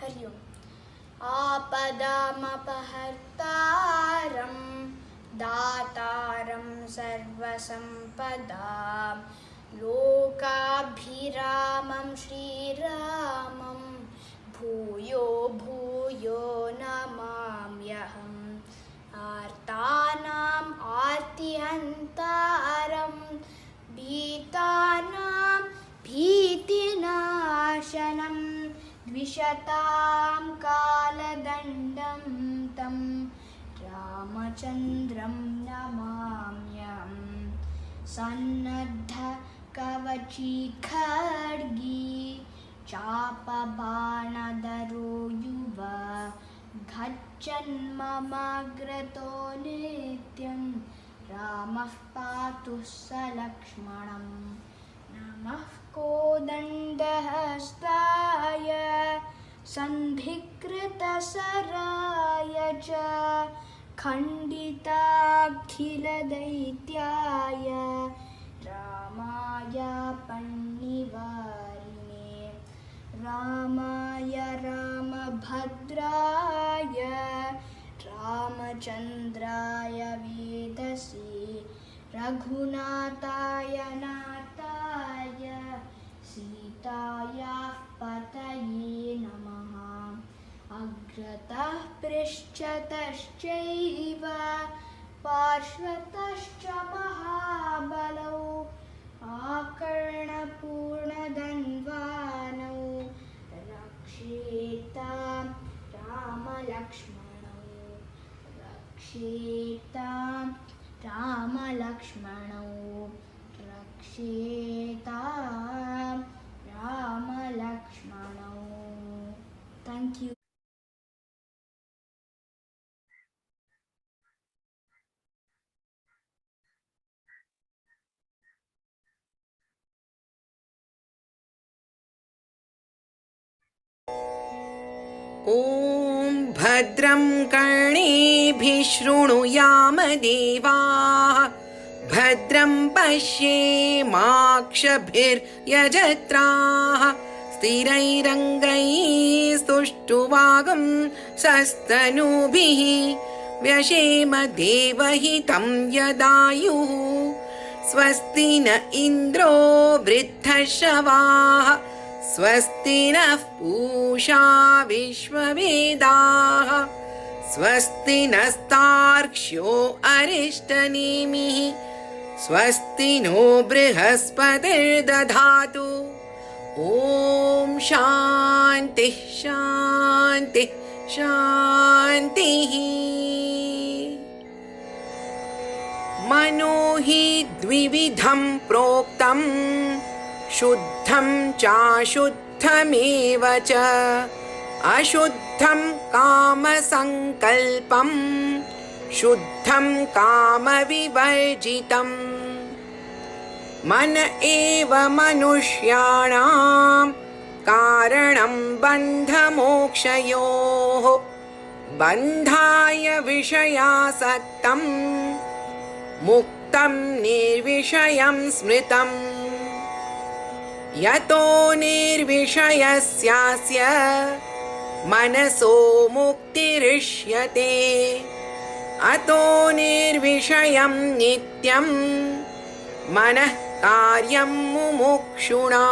हरि ओम्। आपदामपहर्तारं दातारं सर्वसम्पदां लोकाभिरामं श्रीरामं भूयो भूयो नमाम्यहम्। आर्तानाम् आर्तिहन्तारं भीतानां भीतिनाशनं द्विषतां कालदण्डं तं रामचन्द्रं नमाम्यहम्। सन्नद्धकवची खड्गी चापबाणधरो युवा गच्छन्ममाग्रतो नित्यं रामः पातु स लक्ष्मणम्। नमः कोदण्डहस्ताय सन्धिकृतसराय च खण्डिताखिलदैत्याय रामाय पन्निवारिणे। रामाय रामभद्राय रामचन्द्राय वेदसे रघुनाथाय नाथाय सीतायाः पतये नमः। अग्रतः पृष्ठतश्चैव पार्श्वतश्च महाबलौ आकर्णपूर्णधन्वानौ रक्षेतां रामलक्ष्मणौ। रक्षेतां रामलक्ष्मणौ रक्षेतां रामलक्ष्मणौ। Thank you. ॐ भद्रं कर्णेभिः शृणुयाम देवाः भद्रं पश्येमाक्षभिर्यजत्राः स्थिरैरङ्गैः स्तुष्टुवागं सस्तनूभिः व्यशेम देवहितं यदायुः। स्वस्ति न इन्द्रो वृद्धश्रवाः स्वस्ति नः पूषा विश्ववेदाः स्वस्ति नस्तार्क्ष्यो अरिष्टनेमिः स्वस्ति नो बृहस्पतिर्दधातु। ॐ शान्तिः शान्तिः शान्तिः। मनो हि द्विविधं प्रोक्तं शुद्धं चाशुद्धमेव च। अशुद्धं कामसङ्कल्पं शुद्धं कामविवर्जितम्। मन एव मनुष्याणां कारणं बन्धमोक्षयोः। बन्धाय विषयासक्तं मुक्तं निर्विषयं स्मृतम्। यतो निर्विषयस्यास्य मनसो मुक्तिरिष्यते। अतो निर्विषयं नित्यं मनः कार्यं मुमुक्षुणा।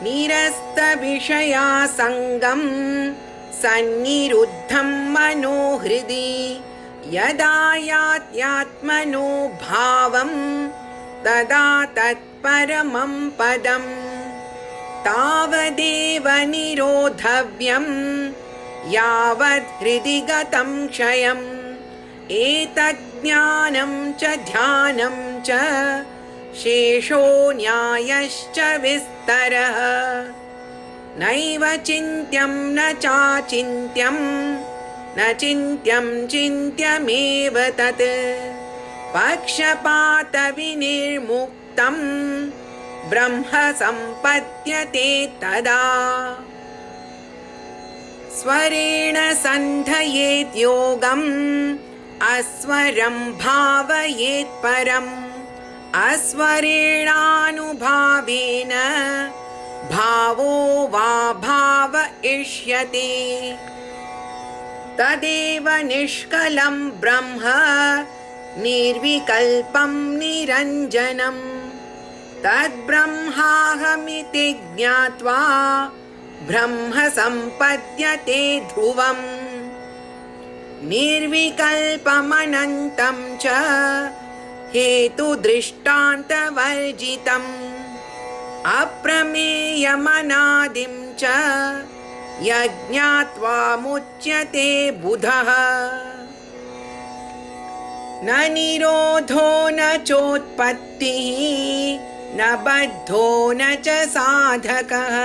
निरस्तविषयासङ्गं सन्निरुद्धं मनोहृदि। यदा यात्यात्मनो भावं तदा तत्परमं पदम्। तावदेव निरोधव्यं यावद् हृदि गतं क्षयम्। एतज्ज्ञानं च ध्यानं च शेषो न्यायश्च विस्तरः। नैव चिन्त्यं न चाचिन्त्यं न चिन्त्यं चिन्त्यमेव तत्। पक्षपातविनिर्मुक्तं ब्रह्म सम्पद्यते तदा। स्वरेण सन्धयेत् योगम् अस्वरं भावयेत् परम्। अस्वरेणानुभावेन भावो वा भावयिष्यते तदेव निष्कलं ब्रह्म निर्विकल्पं निरञ्जनम् तद्ब्रह्माहमिति ज्ञात्वा ब्रह्म सम्पद्यते ध्रुवम् निर्विकल्पमनन्तं च हेतुदृष्टान्तवर्जितम् अप्रमेयमनादिं च यज्ञात्वा मुच्यते बुधः न निरोधो न चोत्पत्तिः न बद्धो न च साधकः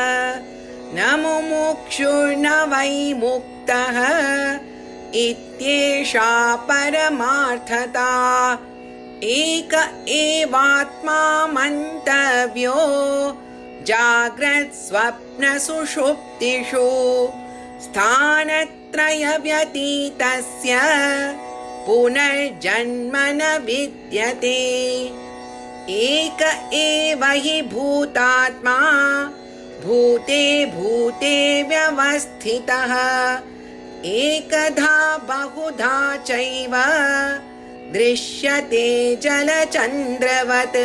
न मुमुक्षुर्न वै मुक्तः इत्येषा परमार्थता एक एवात्मा मन्तव्यो जाग्रत् स्वप्न सुषुप्तिषु स्थानत्रयव्यतीतस्य पुनर्जन्म न विद्यते एक एव हि भूतात्मा भूते भूते व्यवस्थितः एकधा बहुधा चैव दृश्यते जलचन्द्रवत्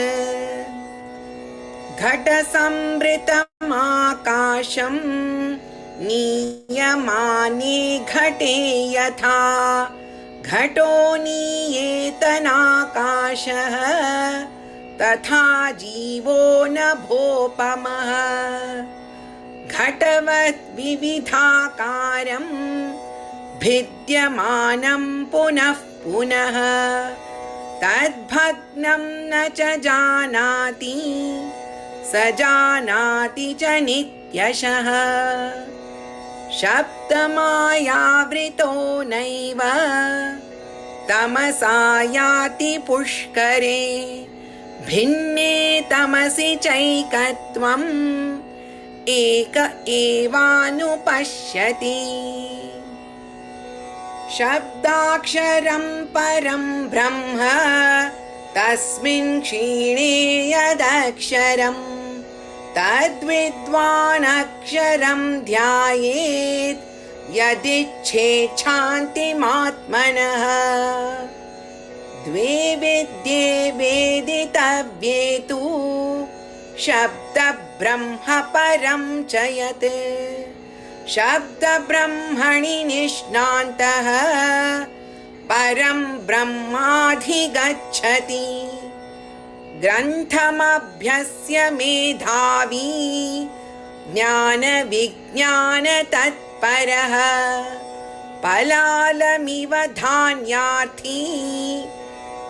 घटसंवृतमाकाशं नीयमाने घटे यथा घटो नीयेतनाकाशः तथा जीवो नभोपमः घटवत् विविधाकारं भिद्यमानं पुनः पुनः तद्भग्नं न च जानाति स जानाति च नित्यशः शब्दमायावृतो नैव तमसा याति पुष्करे भिन्ने तमसि चैकत्वम् एक एवानुपश्यति शब्दाक्षरं परं ब्रह्म तस्मिन् क्षीणे यदक्षरम् तद्विद्वानक्षरं ध्यायेत् यदिच्छेच्छान्तिमात्मनः द्वे विद्ये वेदितव्ये तु शब्दब्रह्म परं च यत् शब्दब्रह्मणि निष्णान्तः परं ब्रह्माधिगच्छति ग्रन्थमभ्यस्य मेधावी ज्ञानविज्ञानतत्परः पलालमिव धान्यार्थी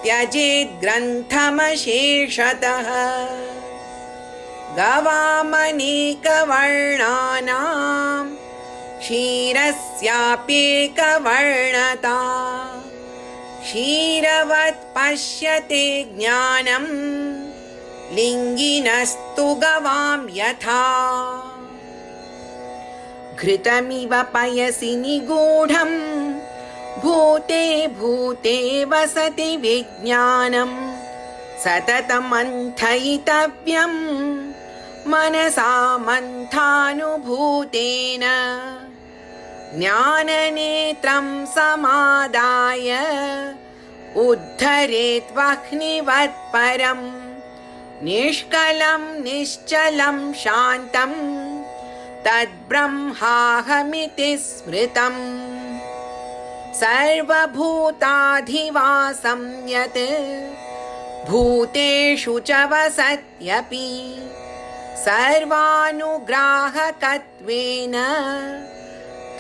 त्यजेत् ग्रन्थमशेषतः गवामनेकवर्णानां क्षीरस्याप्येकवर्णता क्षीरवत् पश्यते ज्ञानं लिङ्गिनस्तु गवां यथा घृतमिव पयसि निगूढं भूते भूते वसति विज्ञानं सततं मन्थयितव्यं मनसा मन्थानुभूतेन ज्ञाननेत्रं समादाय उद्धरेत् वह्निवत् परं निष्कलं निश्चलं शान्तं तद्ब्रह्माहमिति स्मृतम् सर्वभूताधिवासं यत् भूतेषु च वसत्यपि सर्वानुग्राहकत्वेन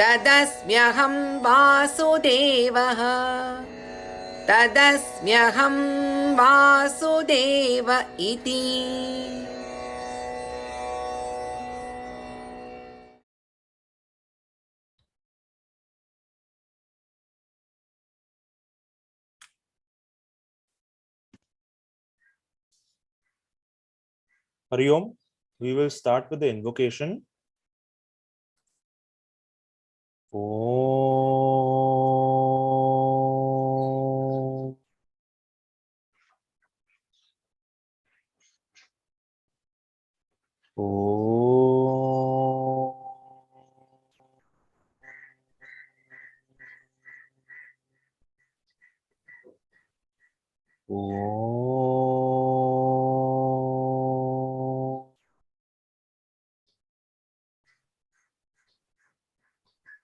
तदस्म्यहं वासुदेवः तदस्म्यहं वासुदेव इति। Hari Om. We will start with the invocation. Om. Om.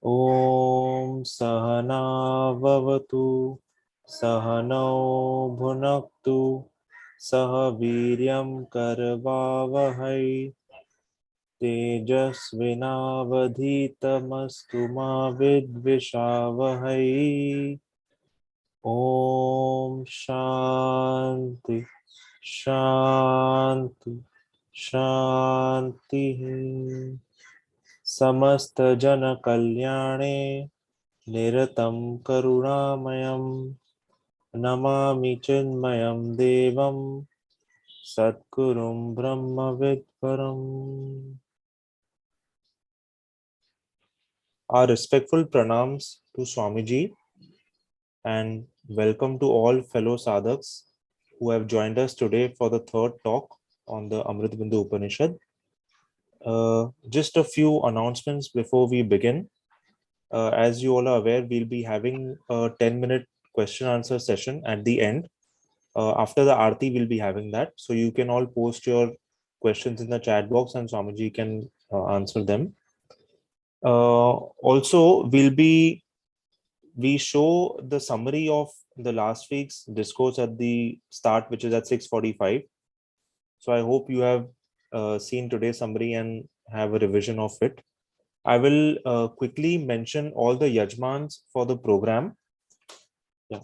Om Sahana Vavatu Sahano Bhunaktu Saha Viryam Karvavahai Tejasvinavadhitamastu ma vidvishavahai. Om Shanti Shanti Shanti. Samasta Jana Kalyane Niratam Karunamayam Namami Chinmayam Devam Satgurum Brahma Vidparam. Our respectful pranams to Swamiji and welcome to all fellow sadhaks who have joined us today for the third talk on the Amritabindu Upanishad. Just a few announcements before we begin. As you all are aware, we'll be having a 10-minute question answer session at the end. After the Aarti, we'll be having that. So you can all post your questions in the chat box and Swamiji can answer them. Also, we show the summary of the last week's discourse at the start, which is at 6:45. So I hope you have seen today's summary and have a revision of it. I will quickly mention all the yajmans for the program. Yeah.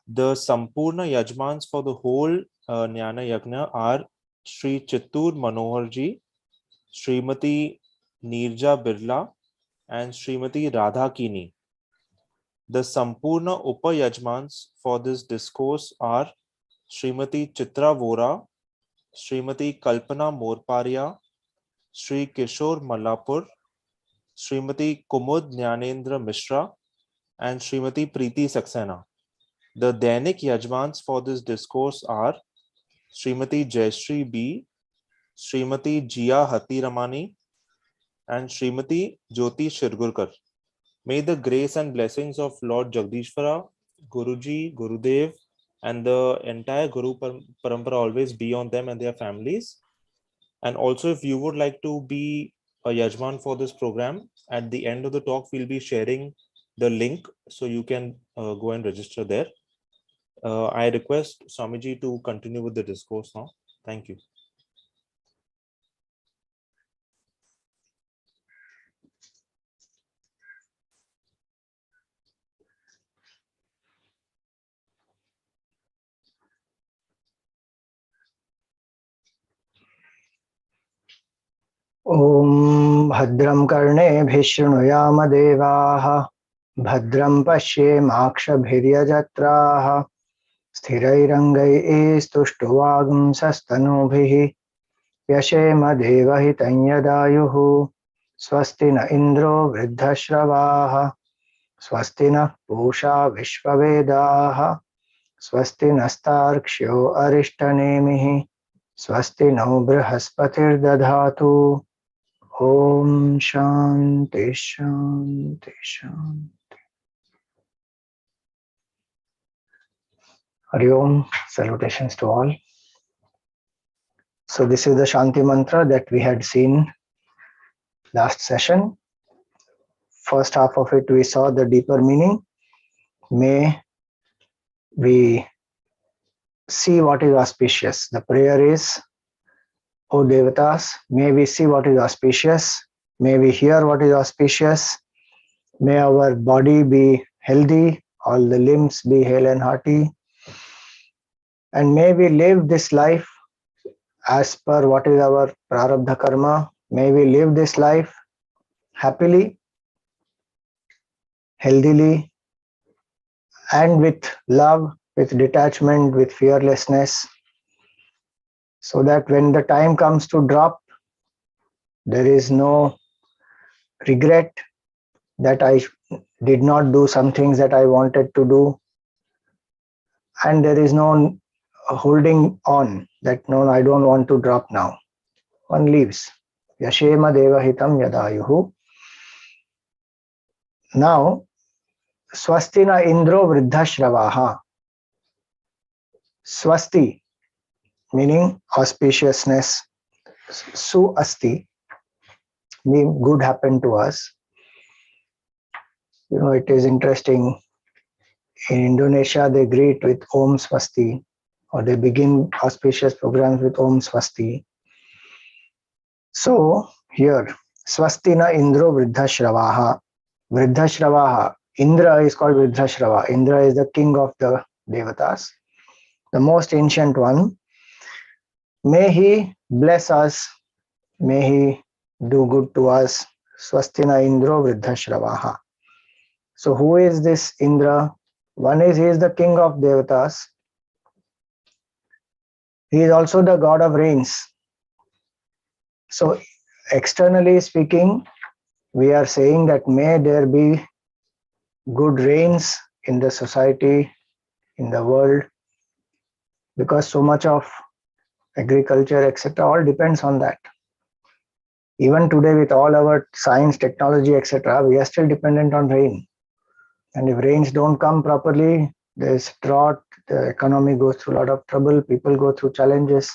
The Sampurna yajmans for the whole Jnana Yajna are Sri Chittur Manoharji, Srimati Nirja Birla, and Srimati Radha Kini. The Sampurna Upayajmans for this discourse are Srimati Chitra Vora, Srimati Kalpana Morparia, Sri Kishore Malapur, Srimati Kumud Jnanendra Mishra, and Srimati Preeti Saxena. The Dainik Yajmans for this discourse are Srimati Jayashree B, Srimati Jia Hatiramani, and Srimati Jyoti Shirgurkar. May the grace and blessings of Lord Jagdishvara, Guruji, Gurudev, and the entire Guru Parampara always be on them and their families. And also, if you would like to be a Yajman for this program, at the end of the talk, we'll be sharing the link so you can go and register there. I request Swamiji to continue with the discourse now. Thank you. ॐ भद्रं कर्णेभिः शृणुयाम देवाः भद्रं पश्येमाक्षभिर्यजत्राः स्थिरैरङ्गैस्तुष्टुवागुंसस्तनूभिः व्यशेम देवहितं यदायुः स्वस्ति न इन्द्रो वृद्धश्रवाः स्वस्ति नः पूषा विश्ववेदाः स्वस्ति नस्तार्क्ष्यो अरिष्टनेमिः स्वस्ति no बृहस्पतिर्दधातु Om Shanti Shanti Shanti. Hari Om, salutations to all. So this is the Shanti mantra that we had seen last session. First half of it we saw the deeper meaning. May we see what is auspicious. The prayer is, O Devatas, may we see what is auspicious. May we hear what is auspicious. May our body be healthy, all the limbs be hale and hearty. And may we live this life as per what is our prarabdha karma. May we live this life happily, healthily, and with love, with detachment, with fearlessness, so that when the time comes to drop, there is no regret that I did not do some things that I wanted to do, and there is no holding on that no, I don't want to drop now. One leaves. Yashema devahitam yadayuhu. Now, swastina indro vriddhashravaha. Swasti, meaning auspiciousness. Su asti, meaning good happened to us. It is interesting. In Indonesia, they greet with Om Swasti, or they begin auspicious programs with Om Swasti. So here, Swastina Indro Vriddhashravaha. Vriddhashravaha. Indra is called Vriddhashrava. Indra is the king of the Devatas, the most ancient one. May he bless us. May he do good to us. Swastina Indro Vriddhashravaha. So who is this Indra? One is he is the king of Devatas. He is also the god of rains. So externally speaking, we are saying that may there be good rains in the society, in the world, because so much of agriculture, etc., all depends on that. Even today, with all our science, technology, etc., we are still dependent on rain. And if rains don't come properly, there's drought, the economy goes through a lot of trouble, people go through challenges.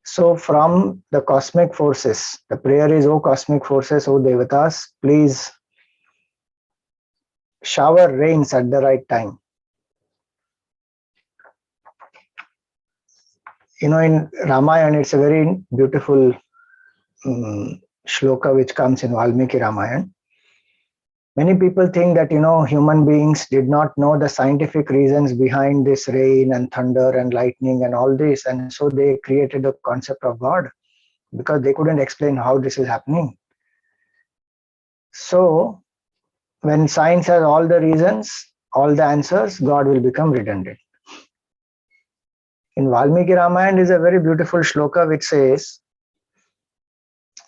So from the cosmic forces, the prayer is, O cosmic forces, O Devatas, please shower rains at the right time. In Ramayana, it's a very beautiful shloka which comes in Valmiki Ramayana. Many people think that, human beings did not know the scientific reasons behind this rain and thunder and lightning and all this. And so they created the concept of God because they couldn't explain how this is happening. So when science has all the reasons, all the answers, God will become redundant. In Valmiki Ramayana is a very beautiful shloka which says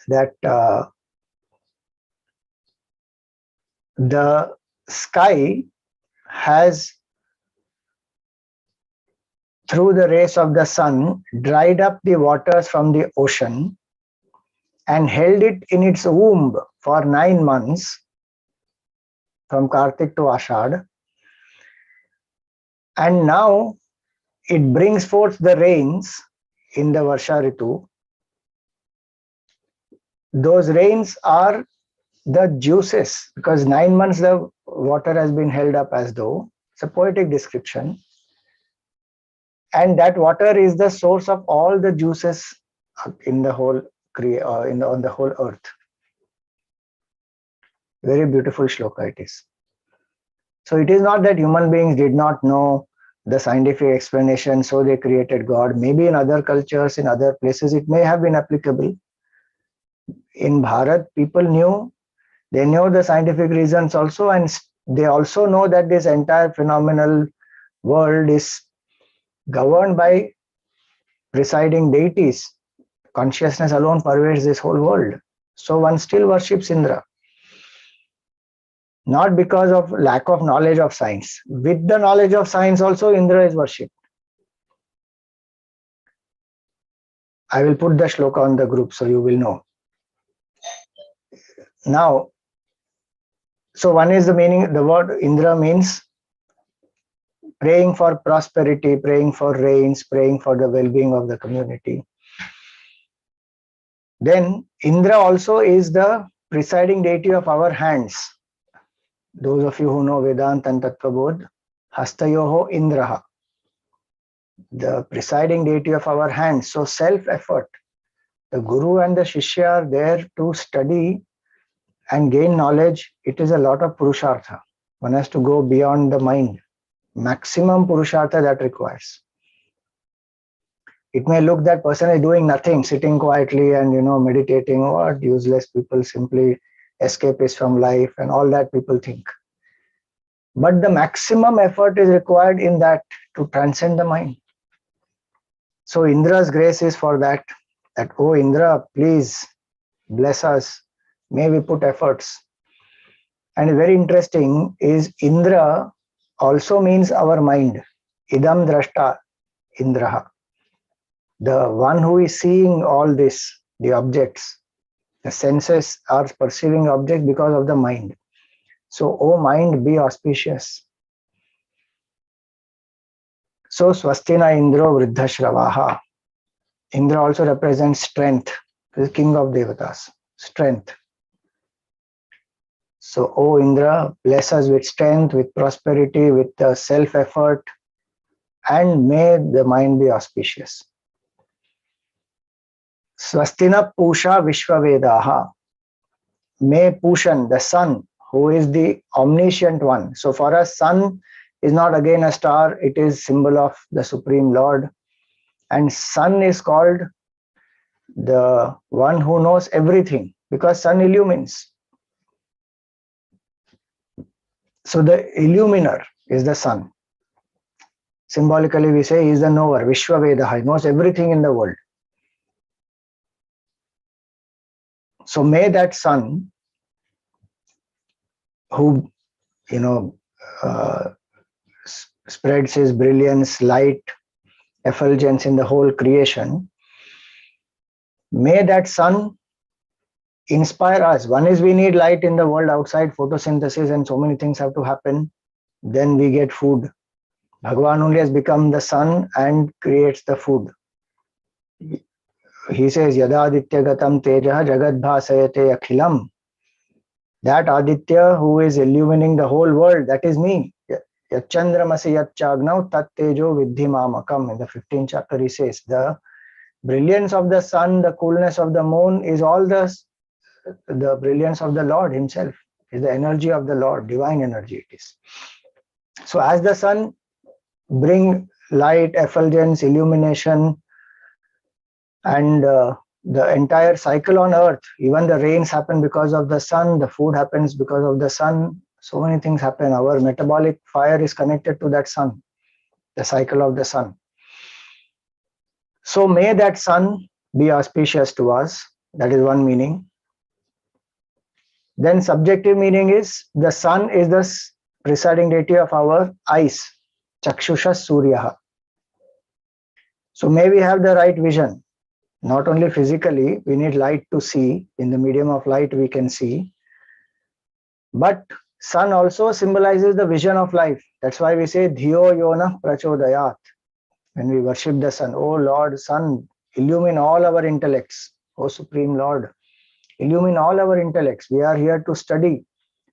that the sky has, through the rays of the sun, dried up the waters from the ocean and held it in its womb for 9 months, from Kartik to Ashad. And now it brings forth the rains in the Varsha Ritu. Those rains are the juices, because 9 months the water has been held up as though. It's a poetic description. And that water is the source of all the juices in the whole on the whole earth. Very beautiful shloka it is. So it is not that human beings did not know the scientific explanation, so they created God. Maybe in other cultures, in other places, it may have been applicable. In Bharat, people knew the scientific reasons also, and they also know that this entire phenomenal world is governed by presiding deities. Consciousness alone pervades this whole world. So one still worships Indra. Not because of lack of knowledge of science. With the knowledge of science also, Indra is worshipped. I will put the shloka on the group so you will know. Now, so one is the meaning, the word Indra means praying for prosperity, praying for rains, praying for the well-being of the community. Then Indra also is the presiding deity of our hands. Those of you who know Vedanta and Tattvabodh, Hastayoho Indraha, the presiding deity of our hands. So self-effort. The Guru and the Shishya are there to study and gain knowledge. It is a lot of Purushartha. One has to go beyond the mind. Maximum Purushartha that requires. It may look that person is doing nothing, sitting quietly and meditating. What useless people, simply escapists from life and all that people think. But the maximum effort is required in that to transcend the mind. So Indra's grace is for that oh Indra, please bless us. May we put efforts. And very interesting is Indra also means our mind. Idam drashta Indraha. The one who is seeing all this, the objects, the senses are perceiving objects because of the mind. So, O mind, be auspicious. So, Swastina Indro Vriddhashravaha. Indra also represents strength, the king of Devatas, strength. So, O Indra, bless us with strength, with prosperity, with self-effort, and may the mind be auspicious. Swastina Pusha Vishwavedaha. May Pushan, the sun, who is the omniscient one. So for us, sun is not again a star, it is symbol of the Supreme Lord. And sun is called the one who knows everything, because sun illumines. So the illuminer is the sun. Symbolically we say he is the knower, Vishwavedaha, he knows everything in the world. So may that sun, who spreads his brilliance, light, effulgence in the whole creation, may that sun inspire us. One is we need light in the world outside, photosynthesis, and so many things have to happen. Then we get food. Bhagavan only has become the sun and creates the food. He says, Yada Aditya Gatam Tejaha Jagad Bhasayate Akhilam. That Aditya who is illumining the whole world, that is me. Yachandramasi Yachagnav Tat Tejo Vidhi Mamakam. In the 15th chapter he says, the brilliance of the sun, the coolness of the moon is all the brilliance of the Lord himself. Is the energy of the Lord, divine energy it is. So as the sun bring light, effulgence, illumination, and the entire cycle on earth, even the rains happen because of the sun, the food happens because of the sun, so many things happen. Our metabolic fire is connected to that sun, the cycle of the sun. So may that sun be auspicious to us. That is one meaning. Then subjective meaning is the sun is the presiding deity of our eyes, Chakshusha Suryaha. So may we have the right vision. Not only physically, we need light to see. In the medium of light we can see. But sun also symbolizes the vision of life. That's why we say Dhiyo Yona Prachodayat. When we worship the sun, oh Lord, sun, illumine all our intellects. Oh Supreme Lord, illumine all our intellects. We are here to study.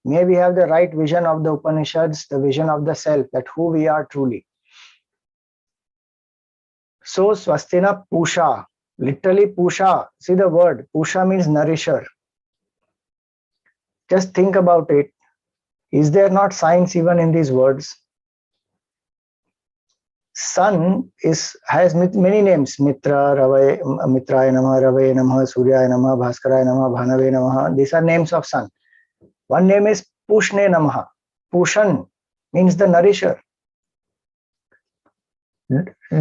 May we have the right vision of the Upanishads, the vision of the self, that who we are truly. So Swastina Pusha, literally Pusha, see the word, Pusha means nourisher. Just think about it. Is there not science even in these words? Sun has many names. Mitra, Mitraya Namaha, Rave Namaha, Suryaya Namaha, Bhaskaraya Namaha, Bhanave Namaha. These are names of sun. One name is Pushne Namaha. Pushan means the nourisher.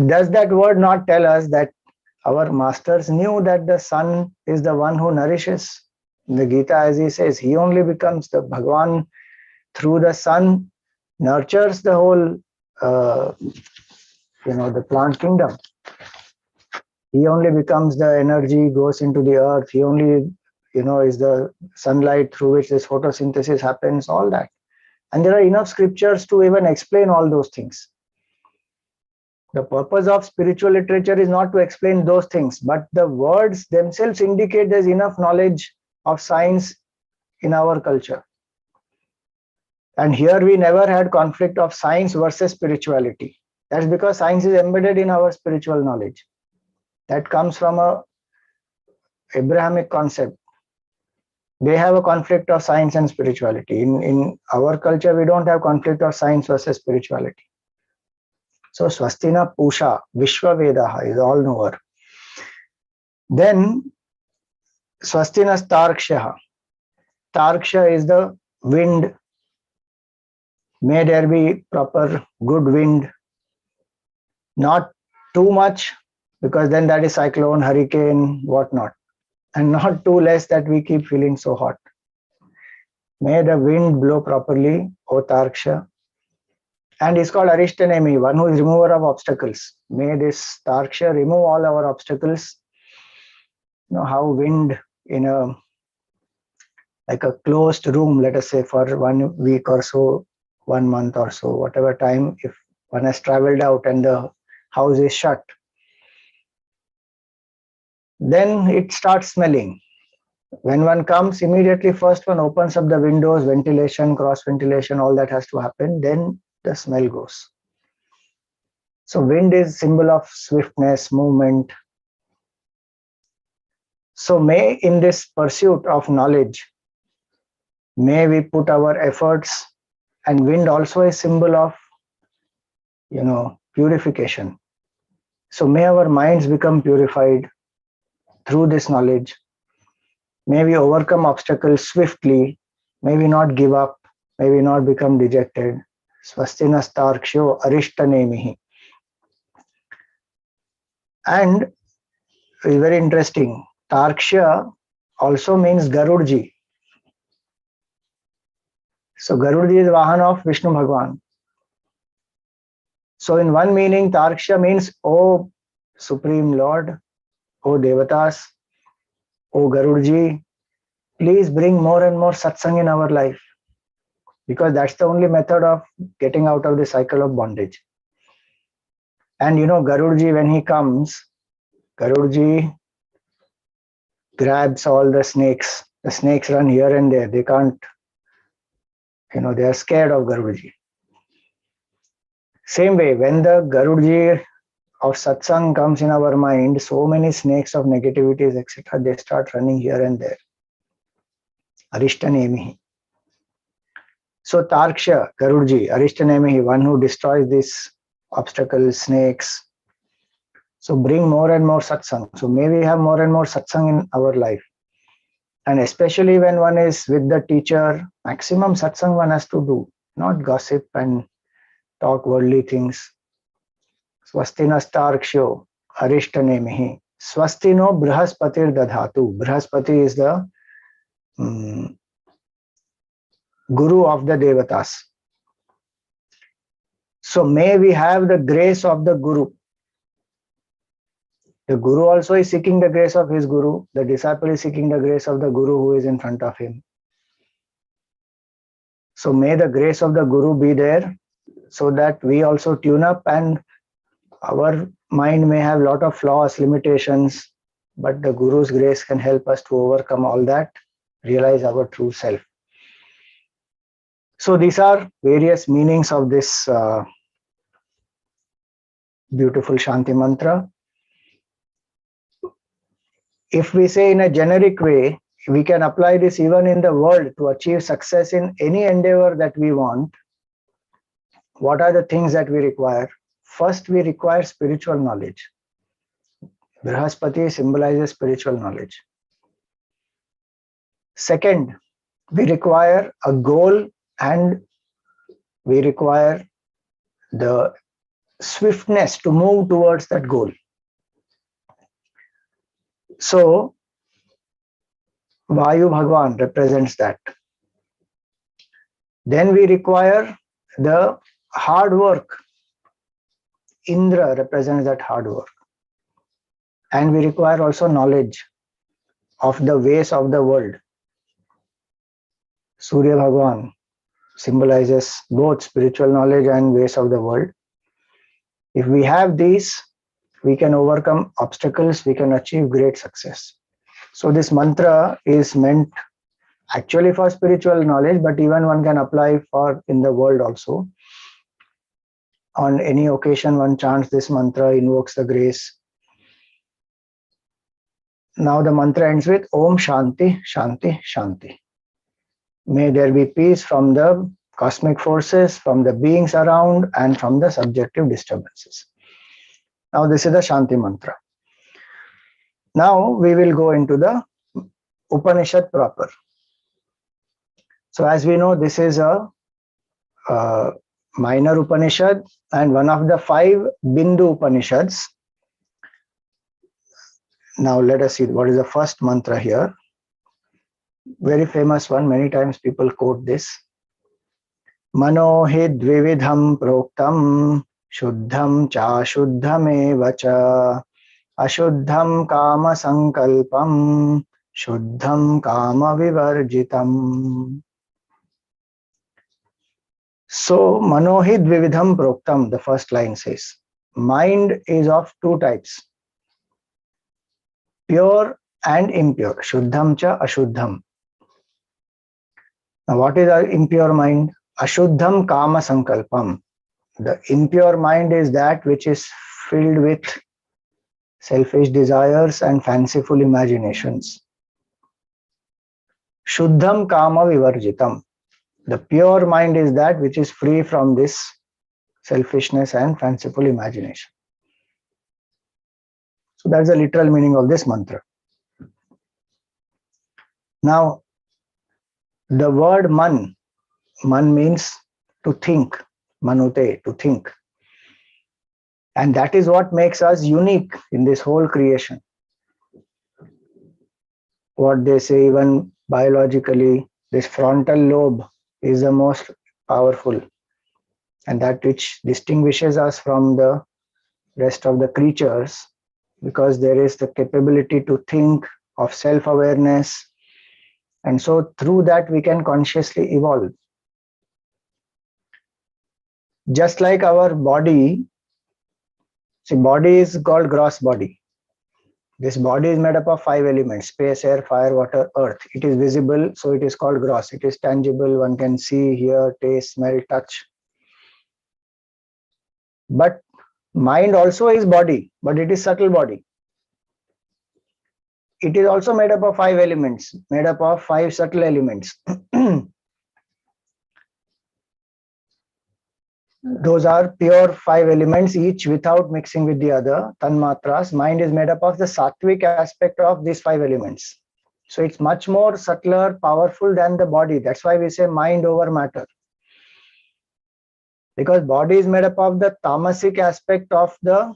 Does that word not tell us that our masters knew that the sun is the one who nourishes? In the Gita, as he says, he only becomes the Bhagavan through the sun, nurtures the whole the plant kingdom. He only becomes the energy, goes into the earth. He only, is the sunlight through which this photosynthesis happens, all that. And there are enough scriptures to even explain all those things. The purpose of spiritual literature is not to explain those things, but the words themselves indicate there's enough knowledge of science in our culture. And here we never had conflict of science versus spirituality. That's because science is embedded in our spiritual knowledge. That comes from a Abrahamic concept. They have a conflict of science and spirituality. In our culture, we don't have conflict of science versus spirituality. So Swastina Pusha, Vishwavedaha is all knower. Then Swastina Tarkshaha. Tarksha is the wind. May there be proper good wind. Not too much, because then that is cyclone, hurricane, whatnot. And not too less that we keep feeling so hot. May the wind blow properly, O Tarksha. And it's called Arishtanemi, one who is remover of obstacles. May this Tarksha remove all our obstacles. You know how wind in a closed room, let us say for 1 week or so, 1 month or so, whatever time, if one has traveled out and the house is shut, then it starts smelling. When one comes, immediately first one opens up the windows, ventilation, cross ventilation, all that has to happen. Then the smell goes. So wind is symbol of swiftness, movement. So may in this pursuit of knowledge, may we put our efforts, and wind also is symbol of, purification. So may our minds become purified through this knowledge. May we overcome obstacles swiftly. May we not give up. May we not become dejected. Swastinastarksho arishtanemihi. And it's very interesting. Tarksha also means Garudji. So Garudji is Vahan of Vishnu Bhagwan. So in one meaning, Tarksha means, O Supreme Lord, O Devatas, O Garudji, please bring more and more satsang in our life. Because that's the only method of getting out of the cycle of bondage. And Garudji, when he comes, Garudji grabs all the snakes. The snakes run here and there. They can't, they are scared of Garudji. Same way, when the Garudji of satsang comes in our mind, so many snakes of negativities, etc., they start running here and there. Arishtanemihi. So Tarksha, Garudji, Arishtanemihi, one who destroys these obstacles, snakes. So bring more and more satsang. So may we have more and more satsang in our life. And especially when one is with the teacher, maximum satsang one has to do, not gossip and talk worldly things. Swastinastarksho arishtanemihi. Swastino brihaspatir dadhatu. Brihaspati is the Guru of the Devatas. So may we have the grace of the Guru. The Guru also is seeking the grace of his Guru. The disciple is seeking the grace of the Guru who is in front of him. So may the grace of the Guru be there so that we also tune up, and our mind may have a lot of flaws, limitations, but the Guru's grace can help us to overcome all that, realize our true self. So these are various meanings of this beautiful Shanti mantra. If we say in a generic way, we can apply this even in the world to achieve success in any endeavor that we want. What are the things that we require? First, we require spiritual knowledge. Brihaspati symbolizes spiritual knowledge. Second, we require a goal and we require the swiftness to move towards that goal. So, Vayu Bhagwan represents that. Then we require the hard work. Indra represents that hard work. And we require also knowledge of the ways of the world. Surya Bhagwan symbolizes both spiritual knowledge and ways of the world. If we have these, we can overcome obstacles, we can achieve great success. So this mantra is meant actually for spiritual knowledge, but even one can apply for in the world also. On any occasion, one chants this mantra, invokes the grace. Now the mantra ends with Om Shanti, Shanti, Shanti. May there be peace from the cosmic forces, from the beings around, and from the subjective disturbances. Now this is the Shanti mantra. Now we will go into the Upanishad proper. So as we know, this is a minor Upanishad and one of the 5 Bindu Upanishads. Now let us see what is the first mantra here. Very famous one, many times people quote this. Mano hi dvividham proktam shuddham cha shuddhame cha ashuddham kama sankalpam shuddham kama vivarjitam. So mano hi dvividham proktam, the first line says, mind is of 2 types. Pure and impure. Shuddham cha ashuddham. Now, what is our impure mind? Ashuddham kama sankalpam. The impure mind is that which is filled with selfish desires and fanciful imaginations. Shuddham kama vivarjitam. The pure mind is that which is free from this selfishness and fanciful imagination. So that's the literal meaning of this mantra. Now, the word man means to think, manute, to think. And that is what makes us unique in this whole creation. What they say, even biologically, this frontal lobe is the most powerful, and that which distinguishes us from the rest of the creatures, because there is the capability to think, of self-awareness, and so through that we can consciously evolve. Just like our body, see, body is called gross body. This body is made up of 5 elements: space, air, fire, water, earth. It is visible, so it is called gross. It is tangible, one can see, hear, taste, smell, touch. But mind also is body, but it is subtle body. It is also made up of 5 elements, made up of 5 subtle elements. Those are pure 5 elements, each without mixing with the other, tanmatras. Mind is made up of the sattvic aspect of these 5 elements. So it's much more subtler, powerful than the body. That's why we say mind over matter. Because body is made up of the tamasic aspect of the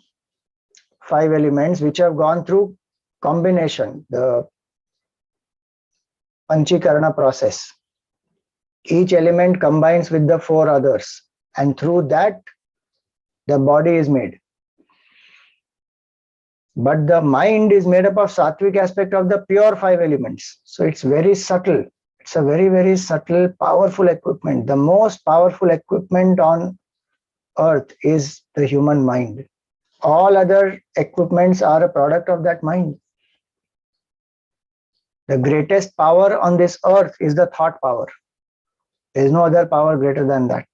5 elements, which have gone through combination, the panchikarana process. Each element combines with the 4 others, and through that the body is made. But the mind is made up of sattvic aspect of the pure 5 elements. So it's very subtle. It's a very, very subtle, powerful equipment. The most powerful equipment on earth is the human mind. All other equipments are a product of that mind. The greatest power on this earth is the thought power. There is no other power greater than that.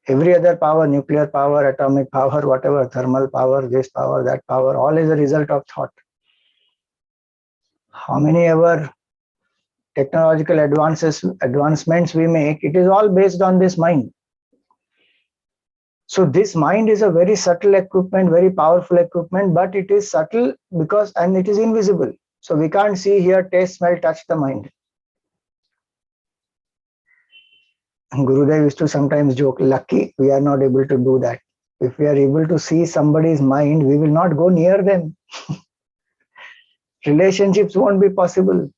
Every other power, nuclear power, atomic power, whatever, thermal power, this power, that power, all is a result of thought. How many ever technological advancements we make, it is all based on this mind. So this mind is a very subtle equipment, very powerful equipment, but it is subtle because, and it is invisible. So we can't see, hear, taste, smell, touch the mind. Gurudev used to sometimes joke, lucky we are not able to do that. If we are able to see somebody's mind, we will not go near them. Relationships won't be possible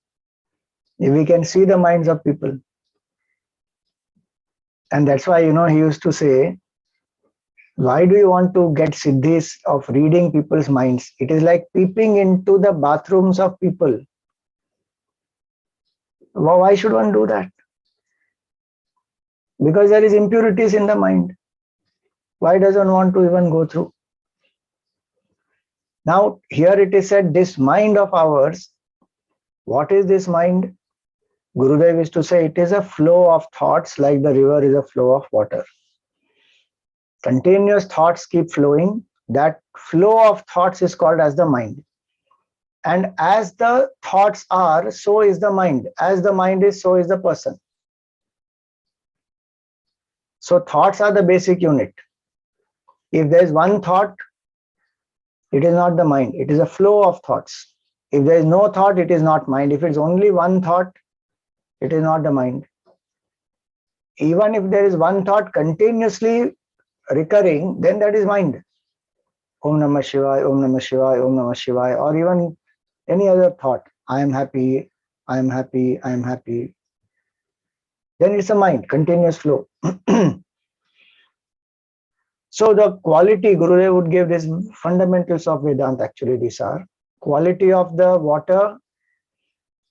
if we can see the minds of people. And that's why, he used to say, why do you want to get siddhis of reading people's minds? It is like peeping into the bathrooms of people. Why should one do that? Because there is impurities in the mind. Why does one want to even go through? Now, here it is said, this mind of ours, what is this mind? Gurudev is to say, it is a flow of thoughts like the river is a flow of water. Continuous thoughts keep flowing. That flow of thoughts is called as the mind. And as the thoughts are, so is the mind. As the mind is, so is the person. So thoughts are the basic unit. If there is one thought, it is not the mind. It is a flow of thoughts. If there is no thought, it is not mind. If it's only one thought, it is not the mind. Even if there is one thought continuously recurring, then that is mind. Om Namah Shivaya, Om Namah Shivaya, Om Namah Shivaya, or even any other thought. I am happy, I am happy, I am happy. Then it's a mind, continuous flow. So the quality, Gurudev would give these fundamentals of Vedanta, actually these are. Quality of the water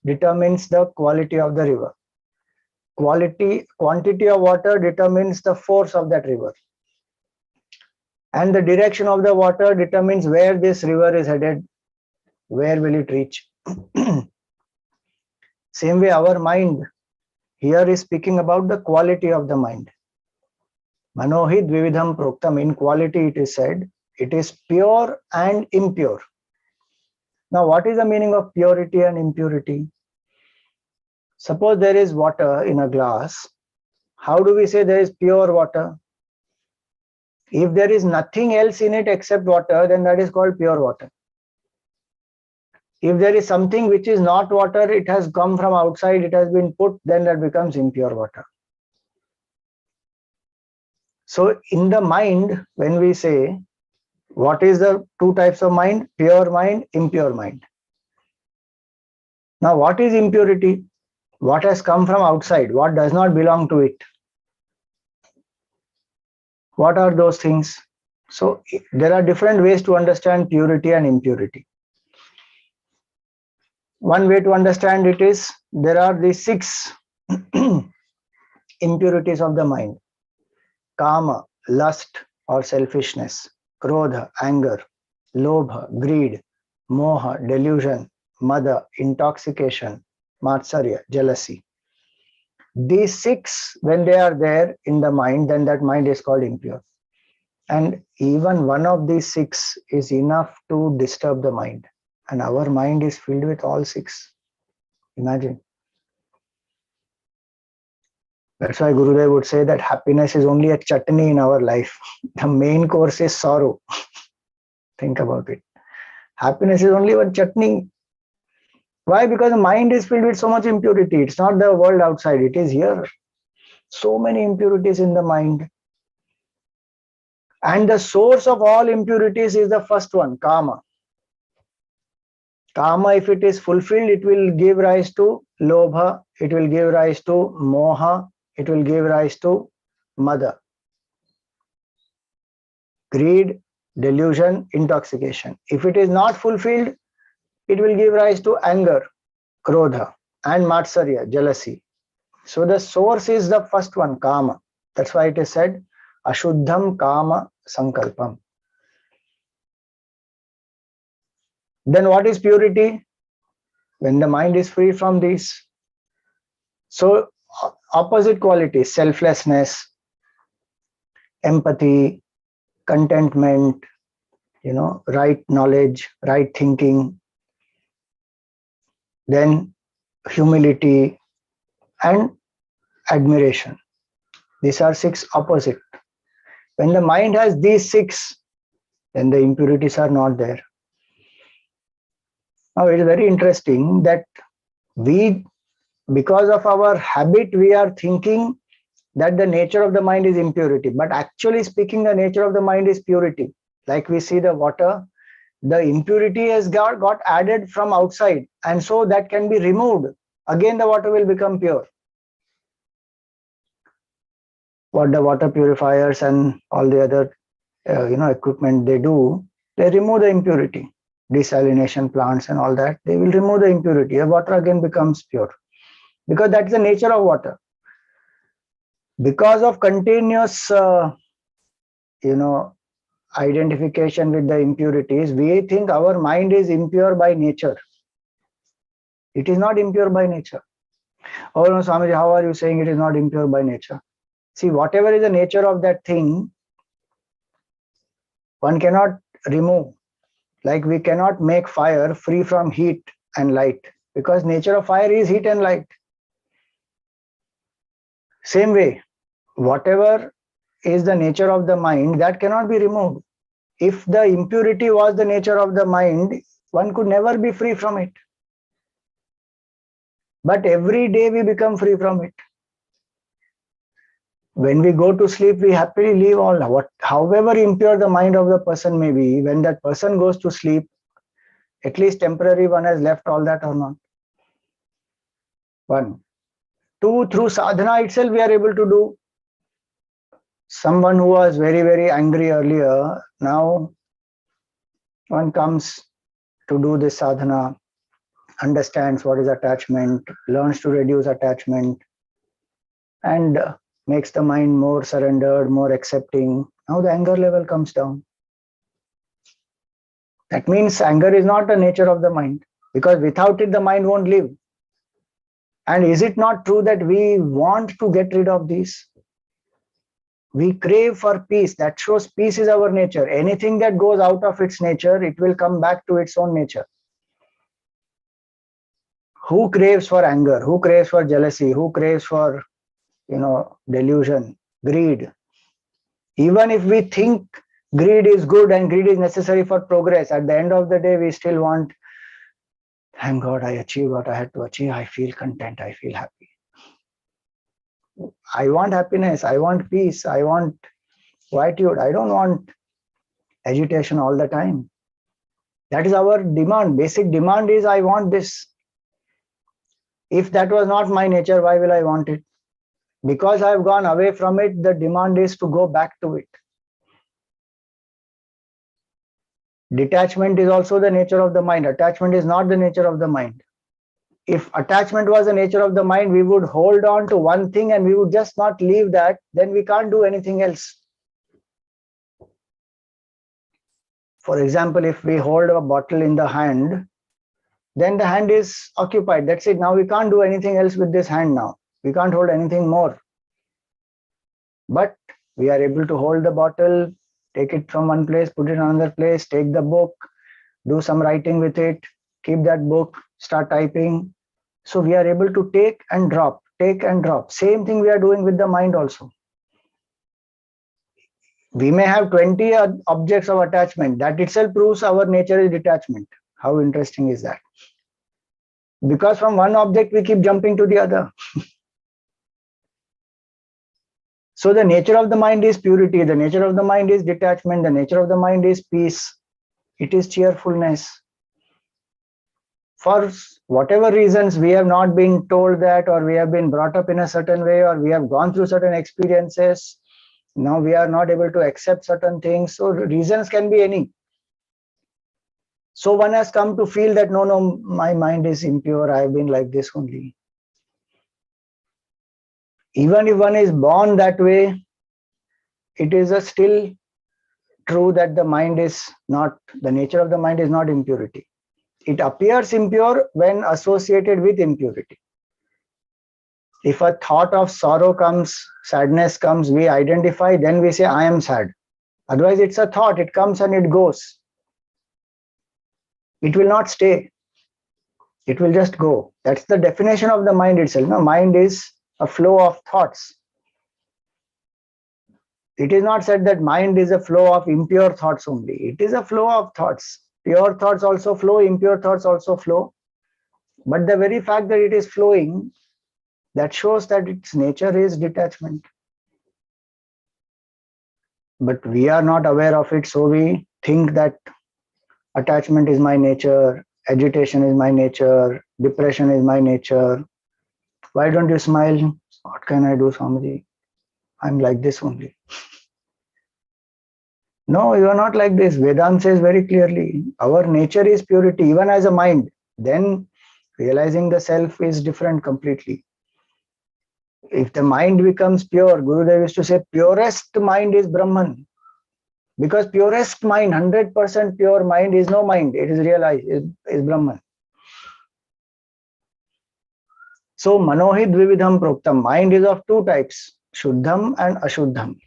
determines the quality of the river. Quantity of water determines the force of that river. And the direction of the water determines where this river is headed, where will it reach. Same way, our mind here is speaking about the quality of the mind. Manohi dvividham proktam. In quality, it is said, it is pure and impure. Now, what is the meaning of purity and impurity? Suppose there is water in a glass. How do we say there is pure water? If there is nothing else in it except water, then that is called pure water. If there is something which is not water, it has come from outside, it has been put, then that becomes impure water. So in the mind, when we say, what is the two types of mind? Pure mind, impure mind. Now, what is impurity? What has come from outside? What does not belong to it? What are those things? So there are different ways to understand purity and impurity. One way to understand it is, there are these 6 impurities of the mind. Kama, lust or selfishness. Krodha, anger. Lobha, greed. Moha, delusion. Mada, intoxication. Matsarya, jealousy. These 6, when they are there in the mind, then that mind is called impure. And even one of these 6 is enough to disturb the mind. And our mind is filled with all 6. Imagine. That's why Gurudev would say that happiness is only a chutney in our life. The main course is sorrow. Think about it. Happiness is only one chutney. Why? Because the mind is filled with so much impurity. It's not the world outside, it is here. So many impurities in the mind. And the source of all impurities is the first one, kama. Kama, if it is fulfilled, it will give rise to lobha, it will give rise to moha, it will give rise to mada. Greed, delusion, intoxication. If it is not fulfilled, it will give rise to anger, krodha, and matsarya, jealousy. So the source is the first one, kama. That's why it is said, ashuddham kama sankalpam. Then what is purity? When the mind is free from these. So opposite qualities, selflessness, empathy, contentment, right knowledge, right thinking, then humility and admiration. These are 6 opposite. When the mind has these 6, then the impurities are not there. Now it is very interesting that because of our habit, we are thinking that the nature of the mind is impurity. But actually speaking, the nature of the mind is purity. Like we see the water, the impurity has got added from outside, and so that can be removed. Again, the water will become pure. What the water purifiers and all the other equipment they do, they remove the impurity. Desalination plants and all that, they will remove the impurity. The water again becomes pure, because that's the nature of water. Because of continuous identification with the impurities, we think our mind is impure by nature. It is not impure by nature. Oh no, Swamiji, how are you saying it is not impure by nature? See, whatever is the nature of that thing, one cannot remove. Like we cannot make fire free from heat and light, because nature of fire is heat and light. Same way, whatever is the nature of the mind, that cannot be removed. If the impurity was the nature of the mind, one could never be free from it. But every day we become free from it. When we go to sleep, we happily leave all. However impure the mind of the person may be, when that person goes to sleep, at least temporary, one has left all that or not. 1. 2, through sadhana itself we are able to do. Someone who was very, very angry earlier, now one comes to do this sadhana, understands what is attachment, learns to reduce attachment, and makes the mind more surrendered, more accepting. Now the anger level comes down. That means anger is not the nature of the mind. because without it, the mind won't live. And is it not true that we want to get rid of these? We crave for peace. That shows peace is our nature. Anything that goes out of its nature, it will come back to its own nature. Who craves for anger? Who craves for jealousy? Who craves for, delusion, greed? Even if we think greed is good and greed is necessary for progress, at the end of the day, we still want, thank God I achieved what I had to achieve. I feel content. I feel happy. I want happiness. I want peace. I want quietude. I don't want agitation all the time. That is our demand. Basic demand is, I want this. If that was not my nature, why will I want it? Because I've gone away from it, the demand is to go back to it. Detachment is also the nature of the mind. Attachment is not the nature of the mind. If attachment was the nature of the mind, we would hold on to one thing and we would just not leave that, then we can't do anything else. For example, if we hold a bottle in the hand, then the hand is occupied. That's it. Now we can't do anything else with this hand now. We can't hold anything more. But we are able to hold the bottle, take it from one place, put it in another place, take the book, do some writing with it, keep that book, start typing. So we are able to take and drop, take and drop. Same thing we are doing with the mind also. We may have 20 objects of attachment. That itself proves our nature is detachment. How interesting is that? Because from one object, we keep jumping to the other. So the nature of the mind is purity. The nature of the mind is detachment. The nature of the mind is peace. It is cheerfulness. For whatever reasons, we have not been told that, or we have been brought up in a certain way, or we have gone through certain experiences. Now we are not able to accept certain things. So reasons can be any. So one has come to feel that, no, my mind is impure. I have been like this only. Even if one is born that way, it is still true that the mind is not, the nature of the mind is not impurity. It appears impure when associated with impurity. If a thought of sorrow comes, sadness comes, we identify, then we say, I am sad. Otherwise, it's a thought, it comes and it goes. It will not stay. It will just go. That's the definition of the mind itself. No, mind is a flow of thoughts. It is not said that mind is a flow of impure thoughts only. It is a flow of thoughts. Pure thoughts also flow, impure thoughts also flow. But the very fact that it is flowing, that shows that its nature is detachment. But we are not aware of it, so we think that attachment is my nature, agitation is my nature, depression is my nature. Why don't you smile? What can I do, Swamiji? I'm like this only. No, you are not like this. Vedanta says very clearly, our nature is purity, even as a mind. Then realizing the self is different completely. If the mind becomes pure, Gurudev used to say, purest mind is Brahman. Because purest mind, 100% pure mind is no mind. It is realized, is Brahman. So, Manohid Vividham Proktam, mind is of two types, Shuddham and Ashuddham.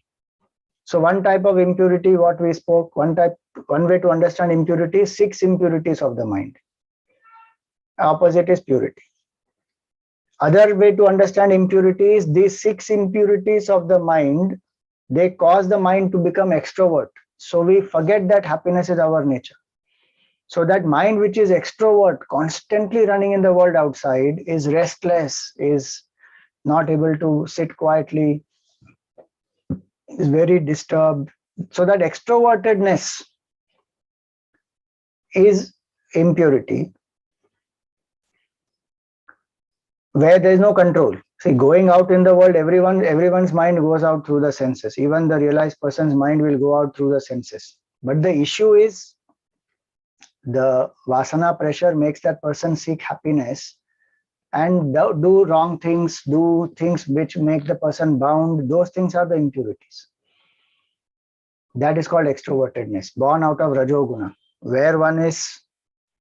So one type of impurity, what we spoke, one way to understand impurity is 6 impurities of the mind. Opposite is purity. Other way to understand impurity is these 6 impurities of the mind, they cause the mind to become extrovert. So we forget that happiness is our nature. So that mind which is extrovert, constantly running in the world outside, is restless, is not able to sit quietly, is very disturbed. So that extrovertedness is impurity, where there is no control. See, going out in the world, everyone's mind goes out through the senses. Even the realized person's mind will go out through the senses. But the issue is the vasana pressure makes that person seek happiness and do wrong things, do things which make the person bound. Those things are the impurities. That is called extrovertedness, born out of Rajoguna, where one is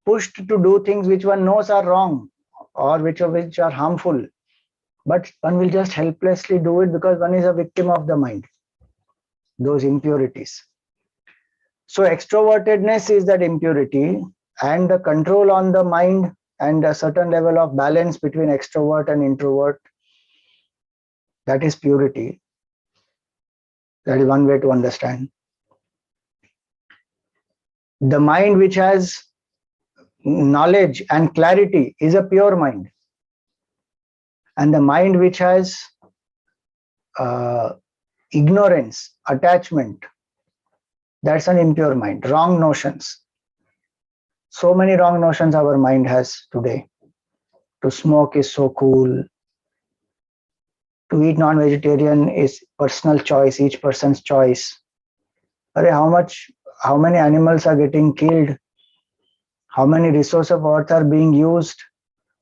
pushed to do things which one knows are wrong or which are harmful, but one will just helplessly do it because one is a victim of the mind, those impurities. So extrovertedness is that impurity, and the control on the mind and a certain level of balance between extrovert and introvert, that is purity. That is one way to understand. The mind which has knowledge and clarity is a pure mind. And the mind which has ignorance, attachment, that's an impure mind. Wrong notions. So many wrong notions our mind has today. To smoke is so cool. To eat non-vegetarian is personal choice, each person's choice. How many animals are getting killed? How many resources of earth are being used?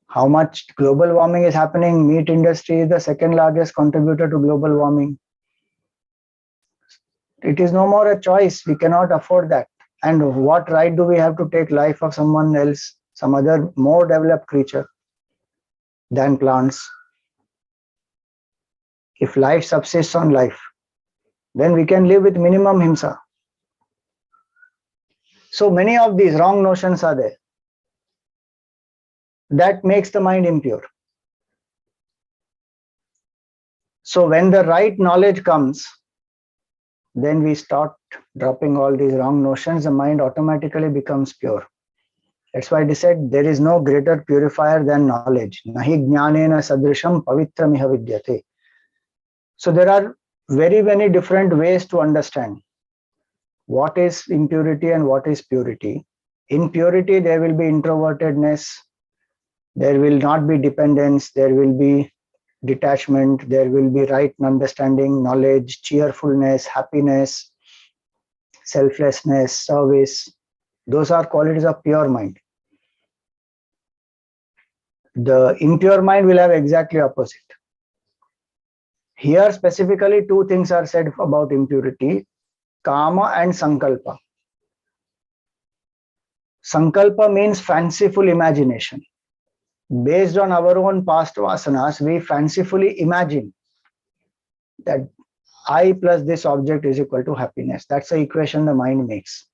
How much global warming is happening? Meat industry is the second largest contributor to global warming. It is no more a choice. We cannot afford that. And what right do we have to take life of someone else, some other more developed creature than plants? If life subsists on life, then we can live with minimum himsa. So many of these wrong notions are there. That makes the mind impure. So when the right knowledge comes, then we start dropping all these wrong notions, the mind automatically becomes pure. That's why it is said there is no greater purifier than knowledge. Nahi jnanena sadrisham pavitramiha vidyate. So there are very many different ways to understand what is impurity and what is purity. In purity, there will be introvertedness, there will not be dependence, there will be detachment, there will be right understanding, knowledge, cheerfulness, happiness, selflessness, service. Those are qualities of pure mind. The impure mind will have exactly opposite. Here specifically two things are said about impurity: kama and sankalpa. Sankalpa means fanciful imagination. Based on our own past vasanas, we fancifully imagine that I plus this object is equal to happiness. That's the equation the mind makes.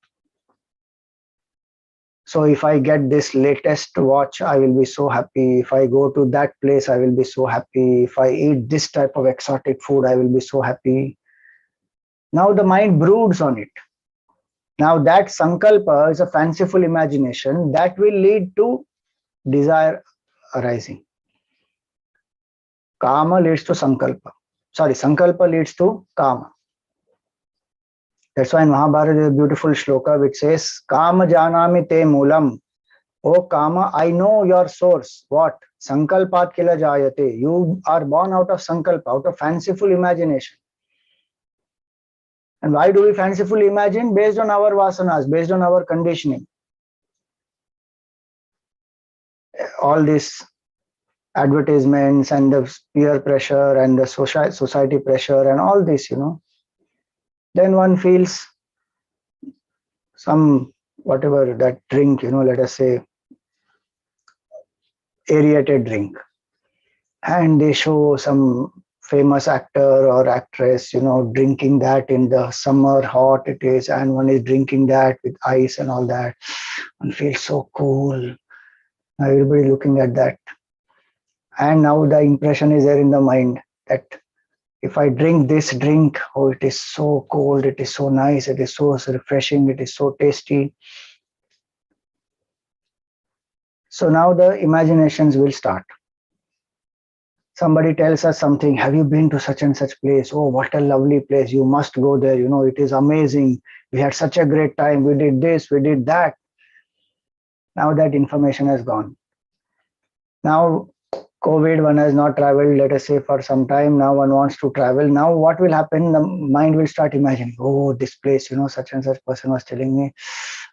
So if I get this latest watch, I will be so happy. If I go to that place, I will be so happy. If I eat this type of exotic food, I will be so happy. Now the mind broods on it. Now that sankalpa is a fanciful imagination that will lead to desire arising. Kama leads to sankalpa. Sorry, sankalpa leads to kama. That's why in Mahabharata there is a beautiful shloka which says, Kama janami te moolam. Oh Kama, I know your source. What? Sankalpat kila jayate. You are born out of sankalpa, out of fanciful imagination. And why do we fancifully imagine? Based on our vasanas, based on our conditioning. All these advertisements and the peer pressure and the society pressure and all this, then one feels some, whatever that drink, let us say aerated drink, and they show some famous actor or actress, drinking that in the summer, hot it is, and one is drinking that with ice and all that. One feels so cool. Now everybody looking at that. And now the impression is there in the mind that if I drink this drink, oh, it is so cold, it is so nice, it is so refreshing, it is so tasty. So now the imaginations will start. Somebody tells us something, have you been to such and such place? Oh, what a lovely place, you must go there, it is amazing. We had such a great time, we did this, we did that. Now that information has gone. Now COVID, one has not traveled, let us say, for some time. Now one wants to travel. Now what will happen? The mind will start imagining, oh, this place, such and such person was telling me,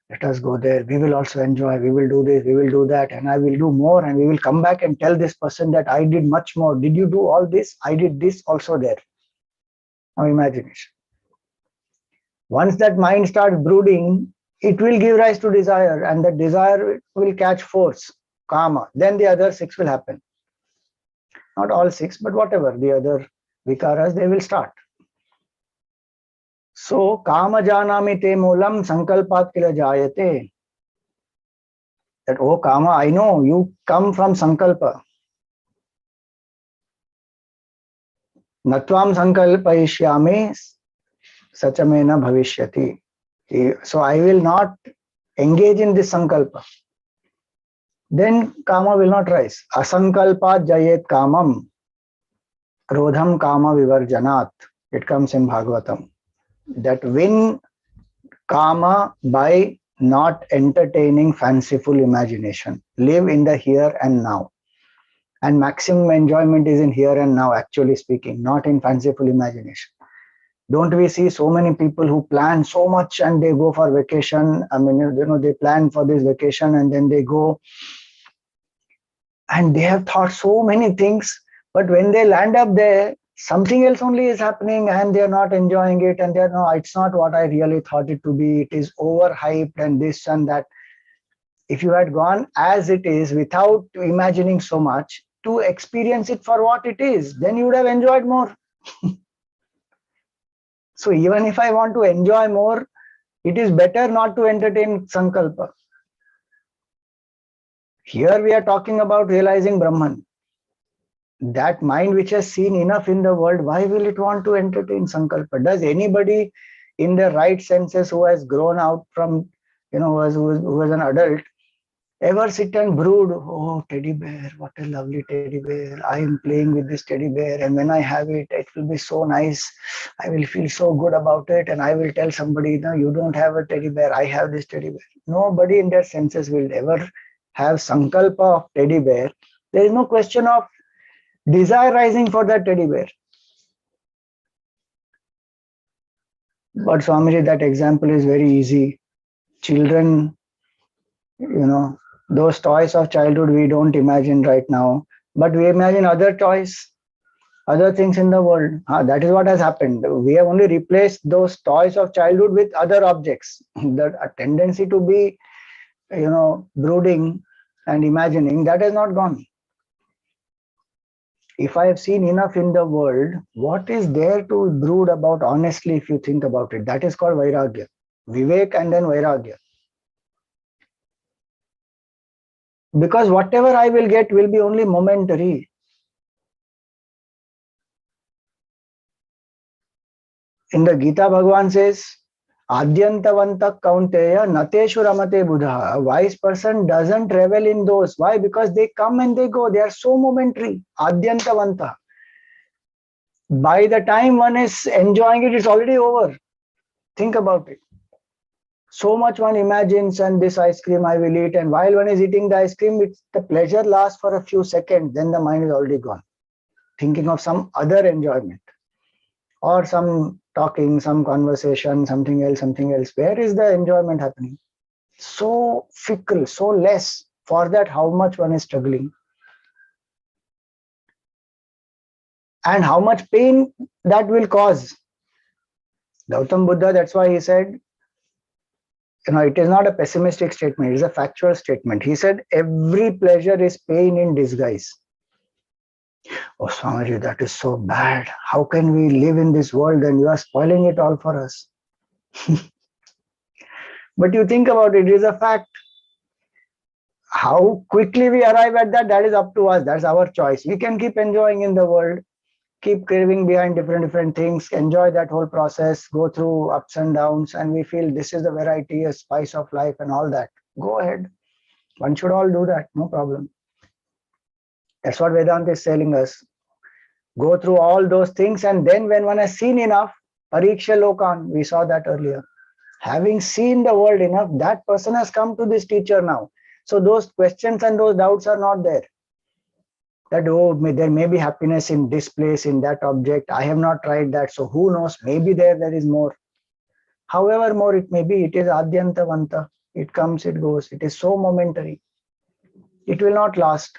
let us go there. We will also enjoy. We will do this, we will do that, and I will do more. And we will come back and tell this person that I did much more. Did you do all this? I did this also there. Now imagination. Once that mind starts brooding, it will give rise to desire, and the desire will catch force, kama. Then the other 6 will happen. Not all 6, but whatever, the other vikaras, they will start. So, kama janami te moolam sankalpat kila jayate. That, oh kama, I know you come from sankalpa. Natvam sankalpayishyami sachamena bhavishyati. So I will not engage in this sankalpa. Then kama will not rise. Asankalpat jayet kamam. Krodham kama vivarjanat. It comes in Bhagavatam. That win kama by not entertaining fanciful imagination. Live in the here and now. And maximum enjoyment is in here and now, actually speaking, not in fanciful imagination. Don't we see so many people who plan so much and they go for vacation? I mean, they plan for this vacation and then they go and they have thought so many things, but when they land up there, something else only is happening and they're not enjoying it, and they're no, it's not what I really thought it to be. It is overhyped and this and that. If you had gone as it is without imagining so much to experience it for what it is, then you would have enjoyed more. So even if I want to enjoy more, it is better not to entertain sankalpa. Here we are talking about realizing Brahman. That mind which has seen enough in the world, why will it want to entertain sankalpa? Does anybody in their right senses who has grown out from, who was an adult, ever sit and brood, oh, teddy bear, what a lovely teddy bear. I am playing with this teddy bear, and when I have it, it will be so nice. I will feel so good about it, and I will tell somebody, no, you don't have a teddy bear, I have this teddy bear. Nobody in their senses will ever have sankalpa of teddy bear. There is no question of desire rising for that teddy bear. But Swamiji, that example is very easy. Children, those toys of childhood we don't imagine right now, but we imagine other toys, other things in the world. That is what has happened. We have only replaced those toys of childhood with other objects. The tendency to be, brooding and imagining, that has not gone. If I have seen enough in the world, what is there to brood about honestly if you think about it? That is called Vairagya. Vivek and then Vairagya. Because whatever I will get will be only momentary. In the Gita, Bhagavan says, Adyantavantak kaunteya nateshu ramate buddha. A wise person doesn't revel in those. Why? Because they come and they go. They are so momentary. Adyantavanta. By the time one is enjoying it, it's already over. Think about it. So much one imagines, and this ice cream I will eat, and while one is eating the ice cream, the pleasure lasts for a few seconds, then the mind is already gone, thinking of some other enjoyment or some talking, some conversation, something else. Where is the enjoyment happening? So fickle, so less. For that, how much one is struggling, and how much pain that will cause. Gautam Buddha, that's why he said, it is not a pessimistic statement, it is a factual statement. He said, every pleasure is pain in disguise. Oh, Swamiji, that is so bad. How can we live in this world and you are spoiling it all for us? But you think about it, it is a fact. How quickly we arrive at that, that is up to us. That's our choice. We can keep enjoying in the world, keep craving behind different things, enjoy that whole process, go through ups and downs, and we feel this is the variety, a spice of life and all that. Go ahead. One should all do that, no problem. That's what Vedanta is telling us. Go through all those things, and then when one has seen enough, pariksha lokan, we saw that earlier. Having seen the world enough, that person has come to this teacher now. So those questions and those doubts are not there. That, oh, there may be happiness in this place, in that object. I have not tried that, so who knows? Maybe there is more. However more it may be, it is adyantavanta. It comes, it goes. It is so momentary. It will not last.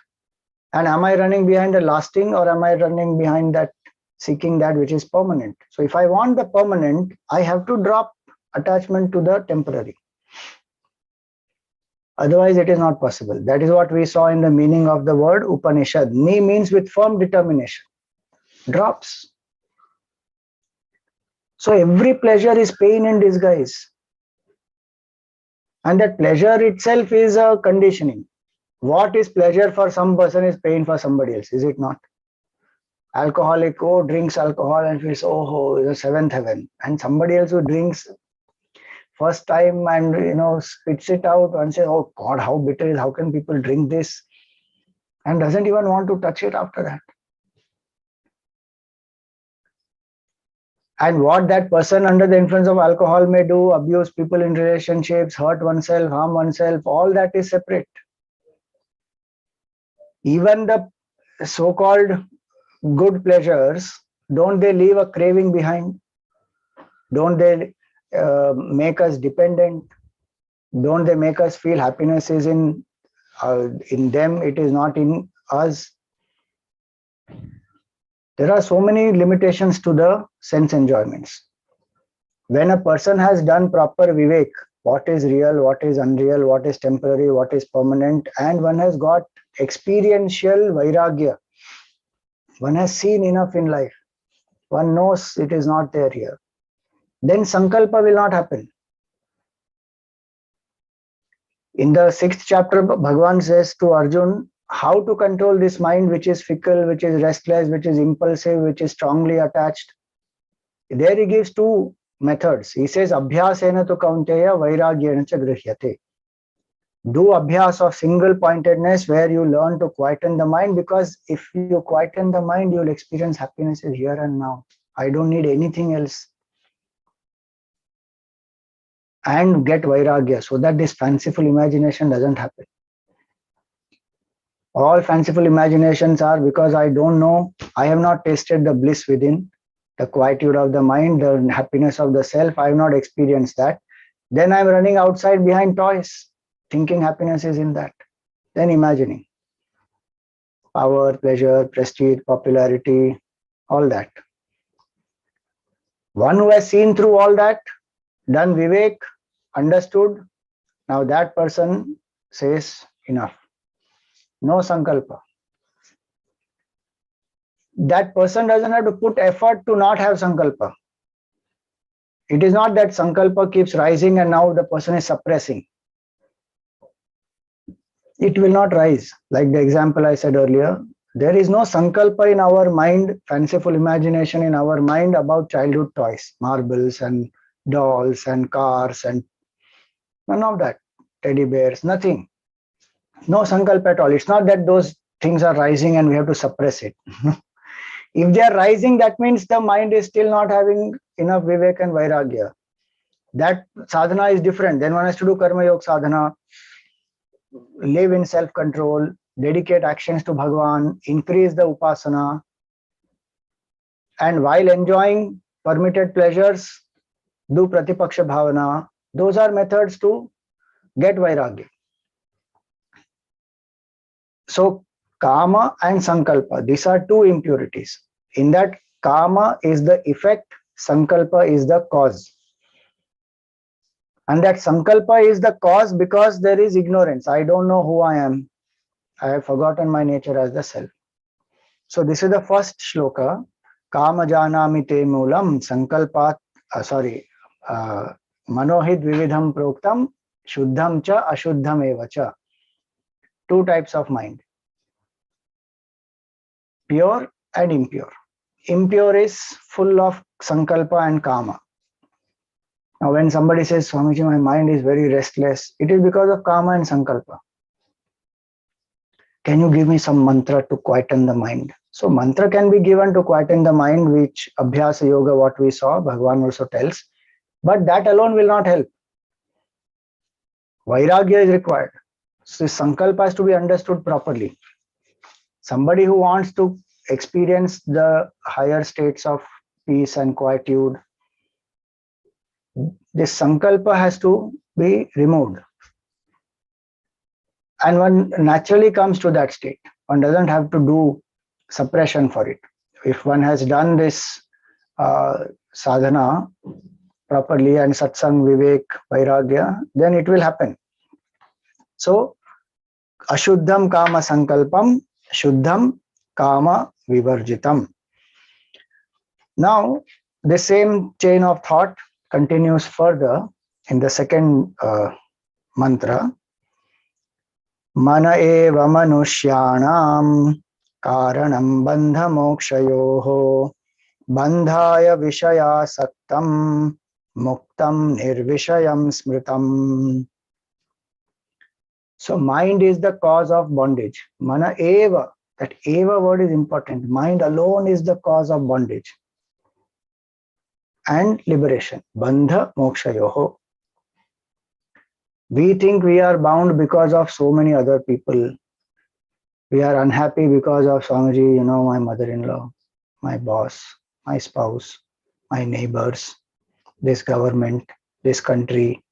And am I running behind the lasting, or am I running behind that, seeking that which is permanent? So if I want the permanent, I have to drop attachment to the temporary. Otherwise, it is not possible. That is what we saw in the meaning of the word Upanishad. Ni means with firm determination. Drops. So every pleasure is pain in disguise. And that pleasure itself is a conditioning. What is pleasure for some person is pain for somebody else, is it not? Alcoholic, drinks alcohol and feels, the seventh heaven. And somebody else who drinks first time and spits it out and says, oh God, how bitter is, how can people drink this? And doesn't even want to touch it after that. And what that person under the influence of alcohol may do, abuse people in relationships, hurt oneself, harm oneself, all that is separate. Even the so-called good pleasures, don't they leave a craving behind? Don't they make us dependent? Don't they make us feel happiness is in them, it is not in us? There are so many limitations to the sense enjoyments. When a person has done proper vivek, what is real, what is unreal, what is temporary, what is permanent, and one has got experiential vairagya, one has seen enough in life, one knows it is not there here, then sankalpa will not happen. In the 6th chapter, Bhagavan says to Arjun, how to control this mind which is fickle, which is restless, which is impulsive, which is strongly attached. There he gives 2 methods. He says, Abhyasena tu kaunteya vairagyena cha grihyate. Do abhyas of single pointedness where you learn to quieten the mind, because if you quieten the mind, you will experience happiness here and now. I don't need anything else. And get vairagya so that this fanciful imagination doesn't happen. All fanciful imaginations are because I don't know, I have not tasted the bliss within, the quietude of the mind, the happiness of the self. I have not experienced that. Then I'm running outside behind toys, thinking happiness is in that. Then imagining power, pleasure, prestige, popularity, all that. One who has seen through all that, done vivek, understood, now that person says enough. No sankalpa. That person doesn't have to put effort to not have sankalpa. It is not that sankalpa keeps rising and now the person is suppressing. It will not rise. Like the example I said earlier, there is no sankalpa in our mind, fanciful imagination in our mind about childhood toys, marbles and dolls and cars and none of that, teddy bears, nothing. No sankalpa at all. It's not that those things are rising and we have to suppress it. If they are rising, that means the mind is still not having enough vivek and vairagya. That sadhana is different. Then one has to do karma yoga sadhana, live in self-control, dedicate actions to Bhagavan, increase the upasana, and while enjoying permitted pleasures, do pratipaksha bhavana. Those are methods to get vairagya. So kama and sankalpa, these are 2 impurities. In that, kama is the effect, sankalpa is the cause. And that sankalpa is the cause because there is ignorance. I don't know who I am. I have forgotten my nature as the self. So this is the first shloka. Kama janami te moolam sankalpat, manohid vividham proktam shuddham cha ashuddham eva cha. 2 types of mind. Pure and impure. Impure is full of sankalpa and kama. Now when somebody says, Swamiji, my mind is very restless, it is because of kama and sankalpa. Can you give me some mantra to quieten the mind? So mantra can be given to quieten the mind, which Abhyasa Yoga, what we saw, Bhagavan also tells, but that alone will not help. Vairagya is required. So sankalpa has to be understood properly. Somebody who wants to experience the higher states of peace and quietude, this sankalpa has to be removed. And one naturally comes to that state. One doesn't have to do suppression for it. If one has done this sadhana properly and satsang, vivek, vairagya, then it will happen. So, ashuddham kama sankalpam, shuddham kama vivarjitam. Now, the same chain of thought continues further in the second mantra. Mana eva manushyanam karanam bandha mokshayoho bandhaya vishaya saktam muktam nirvishayam smritam. So mind is the cause of bondage. Mana eva, that eva word is important. Mind alone is the cause of bondage and liberation. Bandha mokshayoho. We think we are bound because of so many other people. We are unhappy because of Swamiji, my mother-in-law, my boss, my spouse, my neighbors, this government, this country.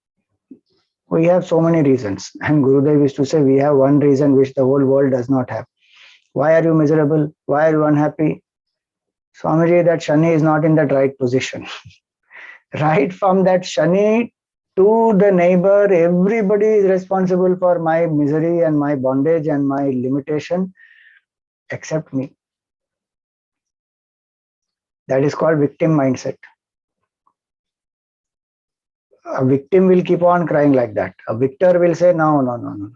We have so many reasons. And Gurudev used to say, we have one reason which the whole world does not have. Why are you miserable? Why are you unhappy? Swamiji, that Shani is not in that right position. Right from that Shani to the neighbor, everybody is responsible for my misery and my bondage and my limitation, except me. That is called victim mindset. A victim will keep on crying like that. A victor will say, no.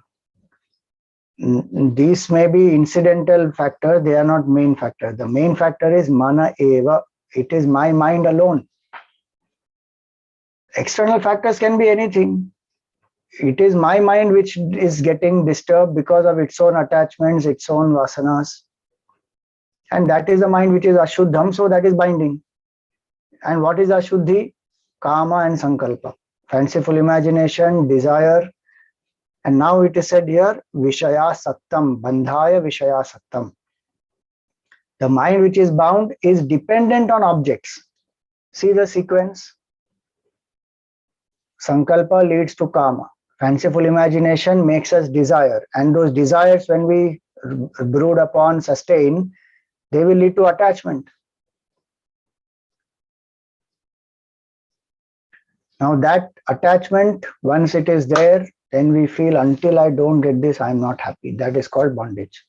These may be incidental factors, they are not main factor. The main factor is mana eva. It is my mind alone. External factors can be anything. It is my mind which is getting disturbed because of its own attachments, its own vasanas. And that is the mind which is ashuddham, so that is binding. And what is ashuddhi? Kama and sankalpa. Fanciful imagination, desire. And now it is said here, vishaya saktam, bandhaya vishaya saktam. The mind which is bound is dependent on objects. See the sequence. Sankalpa leads to kama. Fanciful imagination makes us desire. And those desires, when we brood upon, sustain, they will lead to attachment. Now that attachment, once it is there, then we feel until I don't get this, I'm not happy. That is called bondage.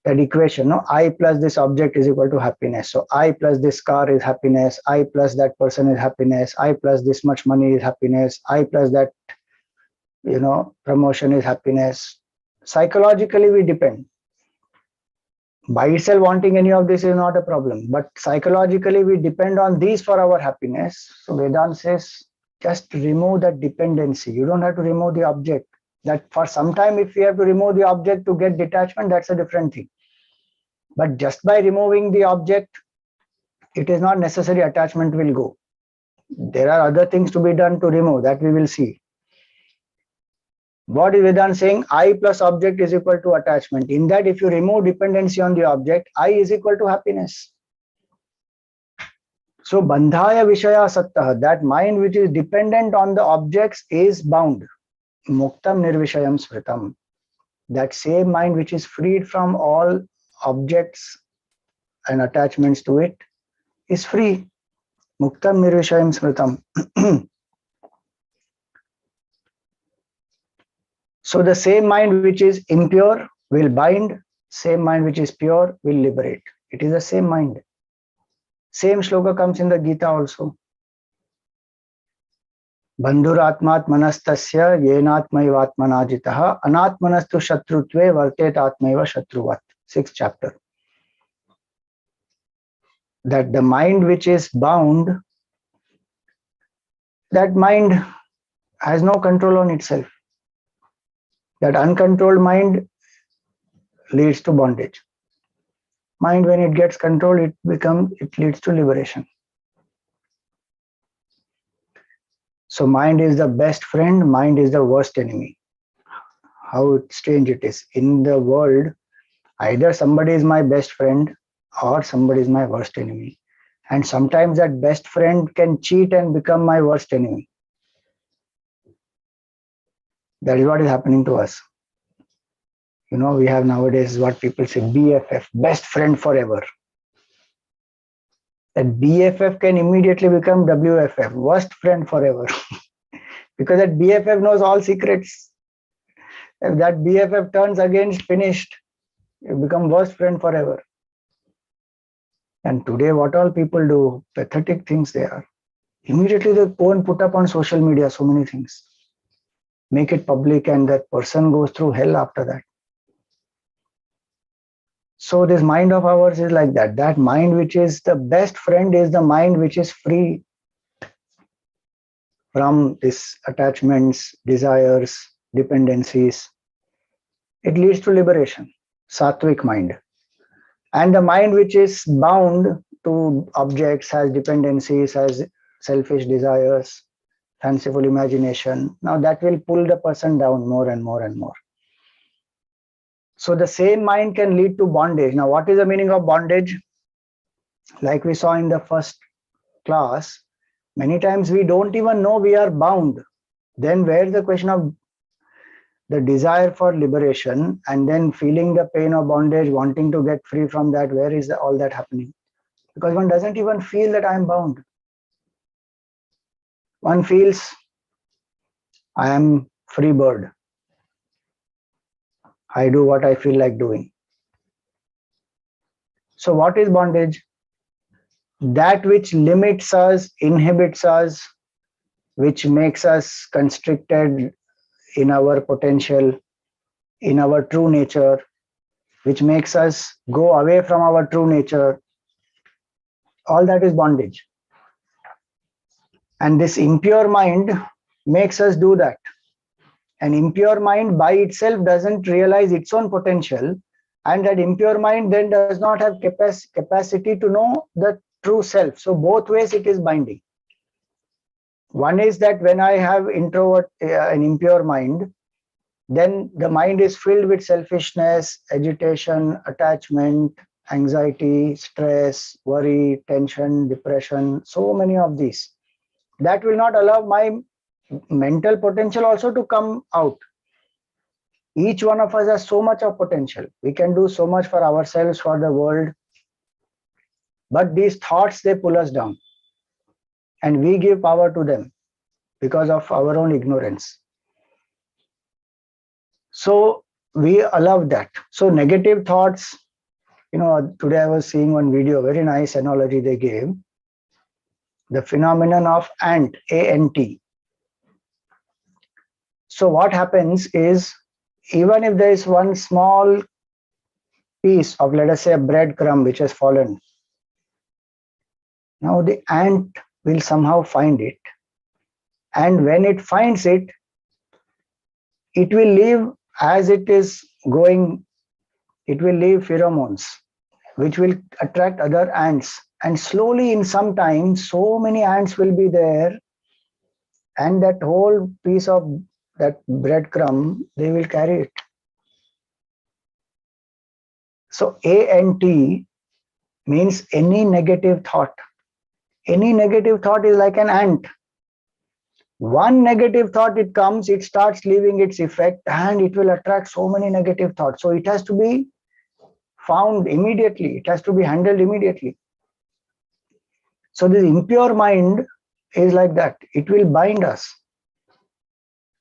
That equation, I plus this object is equal to happiness. So I plus this car is happiness. I plus that person is happiness. I plus this much money is happiness. I plus that, promotion is happiness. Psychologically, we depend. By itself, wanting any of this is not a problem. But psychologically, we depend on these for our happiness. So Vedanta says, just remove that dependency. You don't have to remove the object. That for some time, if you have to remove the object to get detachment, that's a different thing. But just by removing the object, it is not necessary attachment will go. There are other things to be done to remove, that we will see. What is Vedanta saying? I plus object is equal to attachment. In that, if you remove dependency on the object, I is equal to happiness. So, bandhaya vishaya sattah, that mind which is dependent on the objects is bound. Muktam nirvishayam smritam. That same mind which is freed from all objects and attachments to it is free. Muktam nirvishayam smritam. So the same mind which is impure will bind, same mind which is pure will liberate. It is the same mind. Same shloka comes in the Gita also. Bandhuratmat manastasya yenatmaivatmanajitaha anatmanastu shatrutve vartet atmaiva shatruvat. 6th chapter. That the mind which is bound, that mind has no control on itself. That uncontrolled mind leads to bondage. Mind, when it gets controlled, it leads to liberation. So mind is the best friend, mind is the worst enemy. How strange it is. In the world, either somebody is my best friend or somebody is my worst enemy. And sometimes that best friend can cheat and become my worst enemy. That is what is happening to us. We have nowadays what people say, BFF, best friend forever. That BFF can immediately become WFF, worst friend forever. Because that BFF knows all secrets. If that BFF turns against, finished. You become worst friend forever. And today, what all people do, pathetic things they are. Immediately they go and put up on social media so many things. Make it public, and that person goes through hell after that. So this mind of ours is like that. That mind which is the best friend is the mind which is free from these attachments, desires, dependencies. It leads to liberation, sattvic mind. And the mind which is bound to objects, has dependencies, has selfish desires, fanciful imagination. Now that will pull the person down more and more and more. So the same mind can lead to bondage. Now, what is the meaning of bondage? Like we saw in the first class, many times we don't even know we are bound. Then where's the question of the desire for liberation and then feeling the pain of bondage, wanting to get free from that? Where is all that happening? Because one doesn't even feel that I am bound. One feels I am free bird. I do what I feel like doing. So what is bondage? That which limits us, inhibits us, which makes us constricted in our potential, in our true nature, which makes us go away from our true nature. All that is bondage. And this impure mind makes us do that. An impure mind by itself doesn't realize its own potential, and that impure mind then does not have capacity to know the true self. So both ways it is binding. One is that when I have an impure mind, then the mind is filled with selfishness, agitation, attachment, anxiety, stress, worry, tension, depression, so many of these. That will not allow my mental potential also to come out. Each one of us has so much of potential. We can do so much for ourselves, for the world. But these thoughts, they pull us down. And we give power to them because of our own ignorance. So we allow that. So negative thoughts, today I was seeing one video, very nice analogy they gave. The phenomenon of ant, A-N-T. So what happens is, even if there is one small piece of, let us say, a breadcrumb which has fallen, now the ant will somehow find it. And when it finds it, it will leave, as it is going, it will leave pheromones, which will attract other ants. And slowly, in some time, so many ants will be there, and that whole piece of that breadcrumb, they will carry it. So A-N-T means any negative thought. Any negative thought is like an ant. One negative thought, it comes, it starts leaving its effect, and it will attract so many negative thoughts. So it has to be found immediately. It has to be handled immediately. So this impure mind is like that. It will bind us.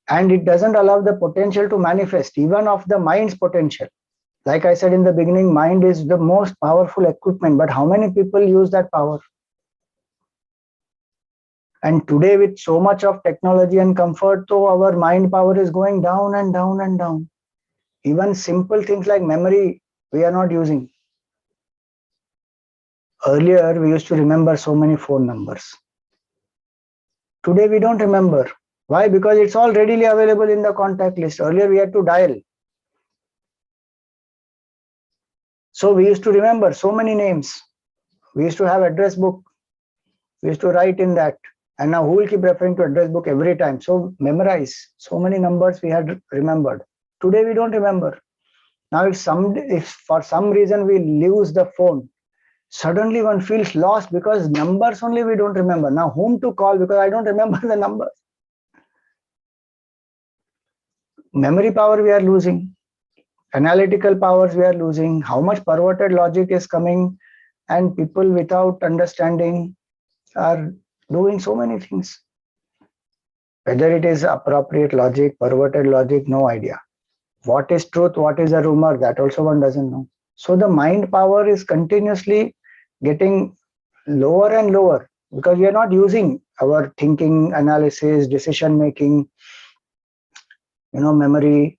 And it doesn't allow the potential to manifest, even of the mind's potential. Like I said in the beginning, mind is the most powerful equipment, but how many people use that power? And today, with so much of technology and comfort, so our mind power is going down and down and down. Even simple things like memory, we are not using. Earlier, we used to remember so many phone numbers. Today, we don't remember. Why? Because it's all readily available in the contact list. Earlier, we had to dial. So we used to remember so many names. We used to have address book. We used to write in that. And now who will keep referring to address book every time? So memorize. So many numbers we had remembered. Today, we don't remember. Now, if for some reason we lose the phone, suddenly one feels lost because numbers only we don't remember. Now, whom to call because I don't remember the numbers. Memory power we are losing. Analytical powers we are losing. How much perverted logic is coming, and people without understanding are doing so many things. Whether it is appropriate logic, perverted logic, no idea. What is truth? What is a rumor? That also one doesn't know. So the mind power is continuously getting lower and lower because we are not using our thinking, analysis, decision making, memory.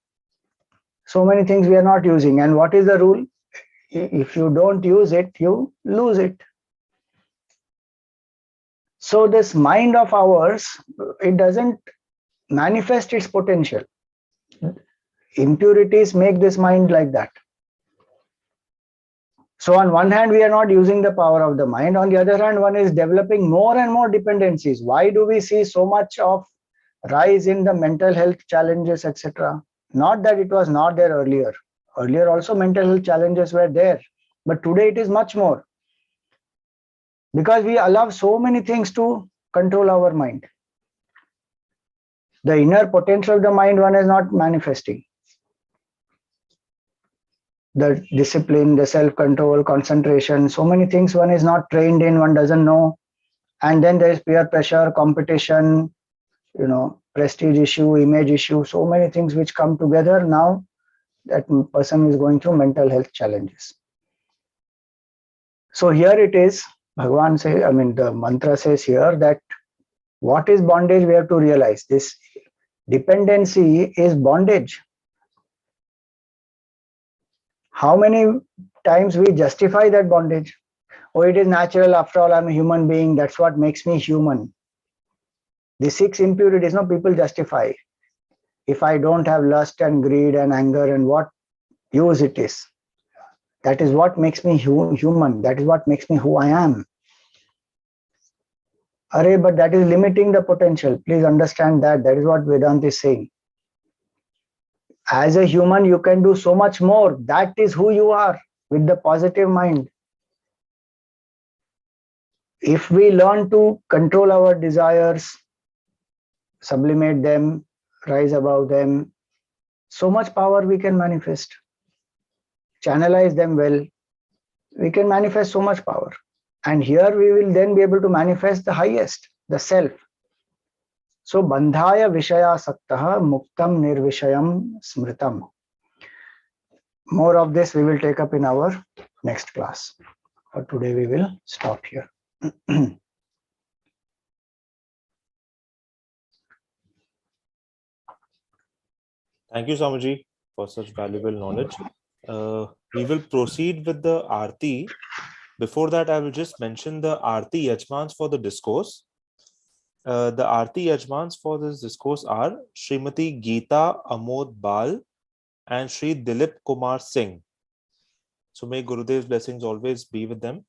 So many things we are not using. And what is the rule? If you don't use it, you lose it. So this mind of ours, it doesn't manifest its potential. Impurities make this mind like that. So on one hand, we are not using the power of the mind. On the other hand, one is developing more and more dependencies. Why do we see so much of rise in the mental health challenges, etc.? Not that it was not there earlier. Earlier also mental health challenges were there. But today it is much more. Because we allow so many things to control our mind. The inner potential of the mind one is not manifesting. The discipline, the self-control, concentration, so many things one is not trained in, one doesn't know. And then there is peer pressure, competition, prestige issue, image issue, so many things which come together. Now that person is going through mental health challenges. So here it is, Bhagavan says, the mantra says here that what is bondage? We have to realize this dependency is bondage. How many times we justify that bondage? Oh, it is natural. After all, I'm a human being. That's what makes me human. The 6 impurities, people justify. If I don't have lust and greed and anger, and what use it is? That is what makes me human. That is what makes me who I am. But that is limiting the potential. Please understand that. That is what Vedanta is saying. As a human, you can do so much more. That is who you are with the positive mind. If we learn to control our desires, sublimate them, rise above them, so much power we can manifest. Channelize them well, we can manifest so much power. And here we will then be able to manifest the highest, the self. So bandhaya vishaya saktaha muktam nirvishayam smritam. More of this we will take up in our next class. For today we will stop here. Thank you, Swamiji, for such valuable knowledge. We will proceed with the Aarti. Before that, I will just mention the Aarti Yajmans for the discourse. The Aarti Yajmans for this discourse are Srimati Geeta Amod Bal and Sri Dilip Kumar Singh. So may Gurudev's blessings always be with them.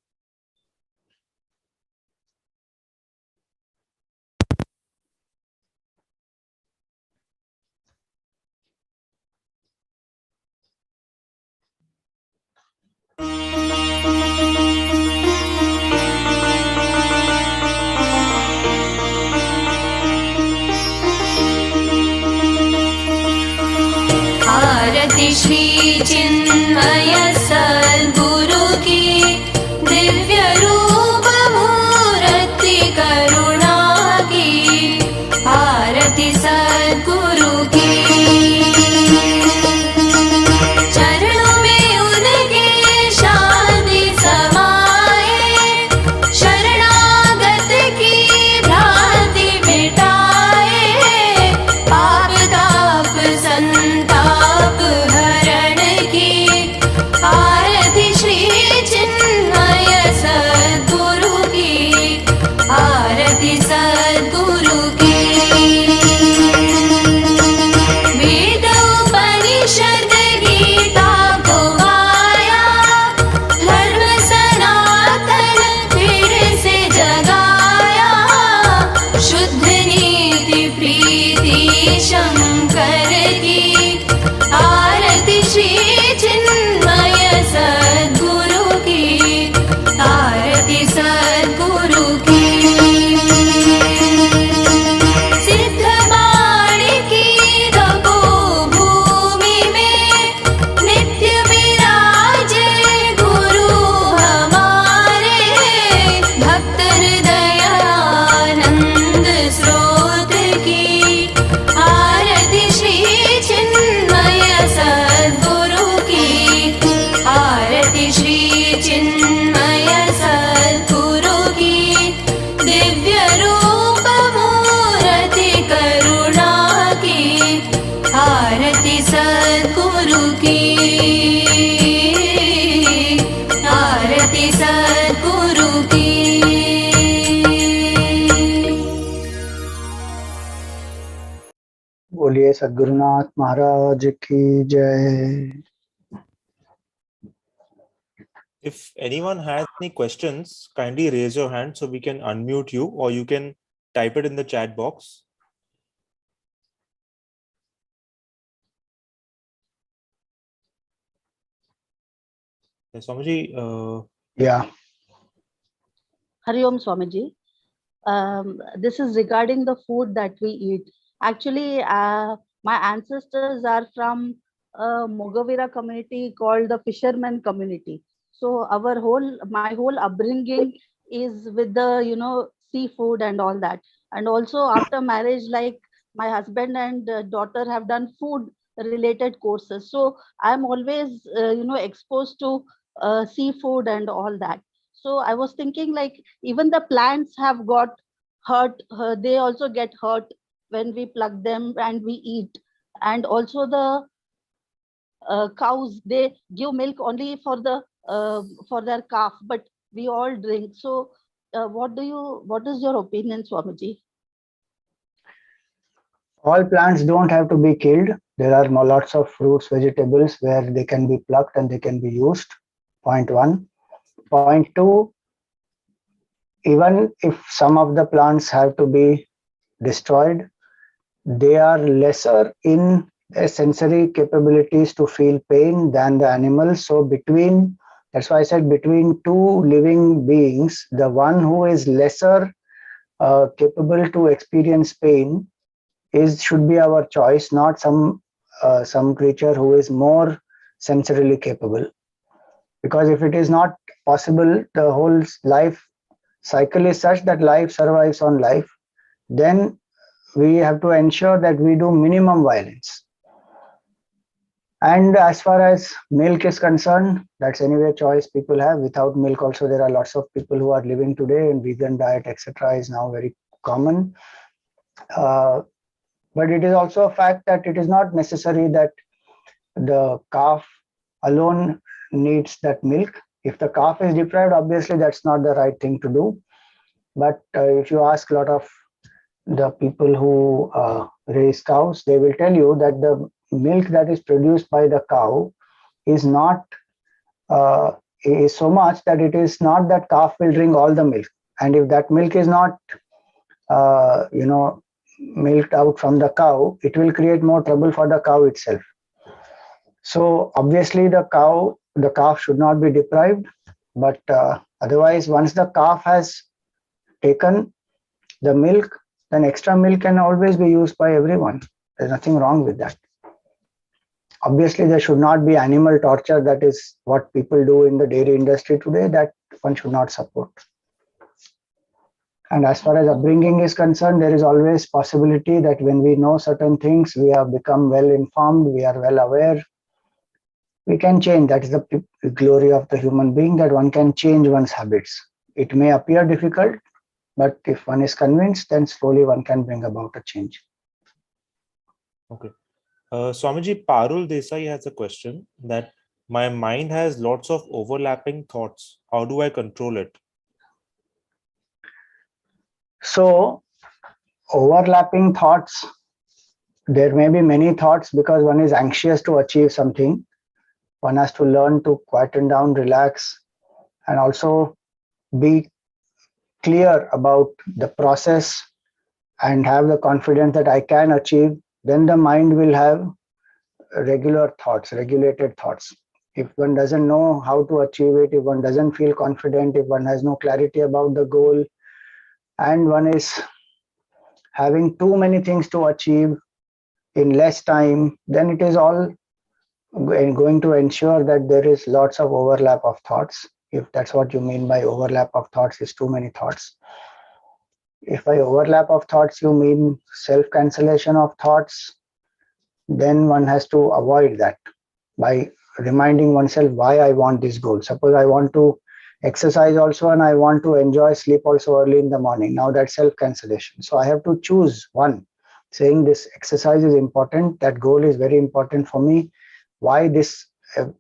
आरति श्री चिन्मय सद्गुरु की Sadgurunath Maharaj ki jai. If anyone has any questions, kindly raise your hand so we can unmute you, or you can type it in the chat box. Yes, Swamiji, Yeah. Hari Om Swamiji. This is regarding the food that we eat. Actually, my ancestors are from a Mogavira community called the fisherman community. So my whole upbringing is with the, seafood and all that. And also after marriage, like my husband and daughter have done food related courses. So I'm always, exposed to seafood and all that. So I was thinking like even the plants have got hurt. They also get hurt when we pluck them and we eat. And also the cows, they give milk only for their calf, but we all drink. So what is your opinion, Swamiji? All plants don't have to be killed. There are lots of fruits, vegetables where they can be plucked and they can be used. Point one. Point two, even if some of the plants have to be destroyed, they are lesser in their sensory capabilities to feel pain than the animals. So that's why I said between two living beings, the one who is lesser capable to experience pain should be our choice, not some creature who is more sensorily capable. Because if it is not possible, the whole life cycle is such that life survives on life, then we have to ensure that we do minimum violence. And as far as milk is concerned, that's anyway a choice people have. Without milk also, there are lots of people who are living today, and vegan diet, etc., is now very common. But it is also a fact that it is not necessary that the calf alone needs that milk. If the calf is deprived, obviously that's not the right thing to do. But if you ask a lot of the people who raise cows, they will tell you that the milk that is produced by the cow is not is so much that it is not that calf will drink all the milk. And if that milk is not milked out from the cow, it will create more trouble for the cow itself. So obviously the calf should not be deprived, but otherwise once the calf has taken the milk, then extra milk can always be used by everyone. There's nothing wrong with that. Obviously there should not be animal torture. That is what people do in the dairy industry today, that one should not support. And as far as upbringing is concerned, there is always possibility that when we know certain things, we have become well informed, we are well aware, we can change. That is the glory of the human being, that one can change one's habits. It may appear difficult, but if one is convinced, then slowly one can bring about a change. okay. Swamiji, Parul Desai has a question that my mind has lots of overlapping thoughts. How do I control it? So, overlapping thoughts, there may be many thoughts because one is anxious to achieve something. One has to learn to quieten down, relax, and also be clear about the process and have the confidence that I can achieve. Then the mind will have regular thoughts, regulated thoughts. If one doesn't know how to achieve it, if one doesn't feel confident, if one has no clarity about the goal, and one is having too many things to achieve in less time, then it is all going to ensure that there is lots of overlap of thoughts. If that's what you mean by overlap of thoughts, is too many thoughts. If by overlap of thoughts you mean self-cancellation of thoughts, then one has to avoid that by reminding oneself why I want this goal. Suppose I want to exercise also and I want to enjoy sleep also early in the morning. Now that's self-cancellation. So I have to choose one, saying this exercise is important, that goal is very important for me. Why this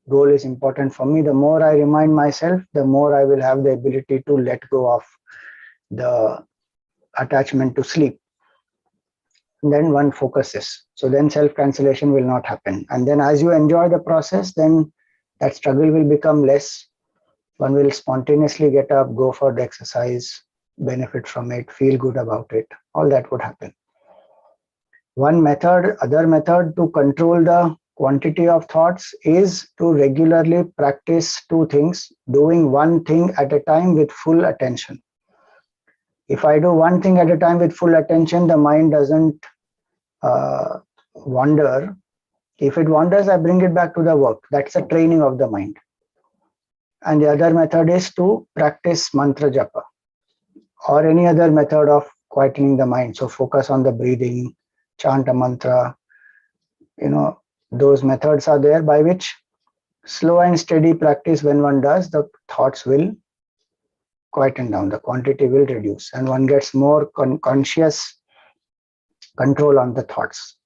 goal is important for me? The more I remind myself, the more I will have the ability to let go of the attachment to sleep. and then one focuses. So then self-cancellation will not happen. And then as you enjoy the process, then that struggle will become less. One will spontaneously get up, go for the exercise, benefit from it, feel good about it. All that would happen. One method, other method to control the quantity of thoughts is to regularly practice two things, doing one thing at a time with full attention. If I do one thing at a time with full attention, the mind doesn't wander. If it wanders, I bring it back to the work. That's a training of the mind. And the other method is to practice mantra japa or any other method of quietening the mind. So focus on the breathing, chant a mantra. Those methods are there by which slow and steady practice, when one does, the thoughts will quieten down, the quantity will reduce, and one gets more conscious control on the thoughts.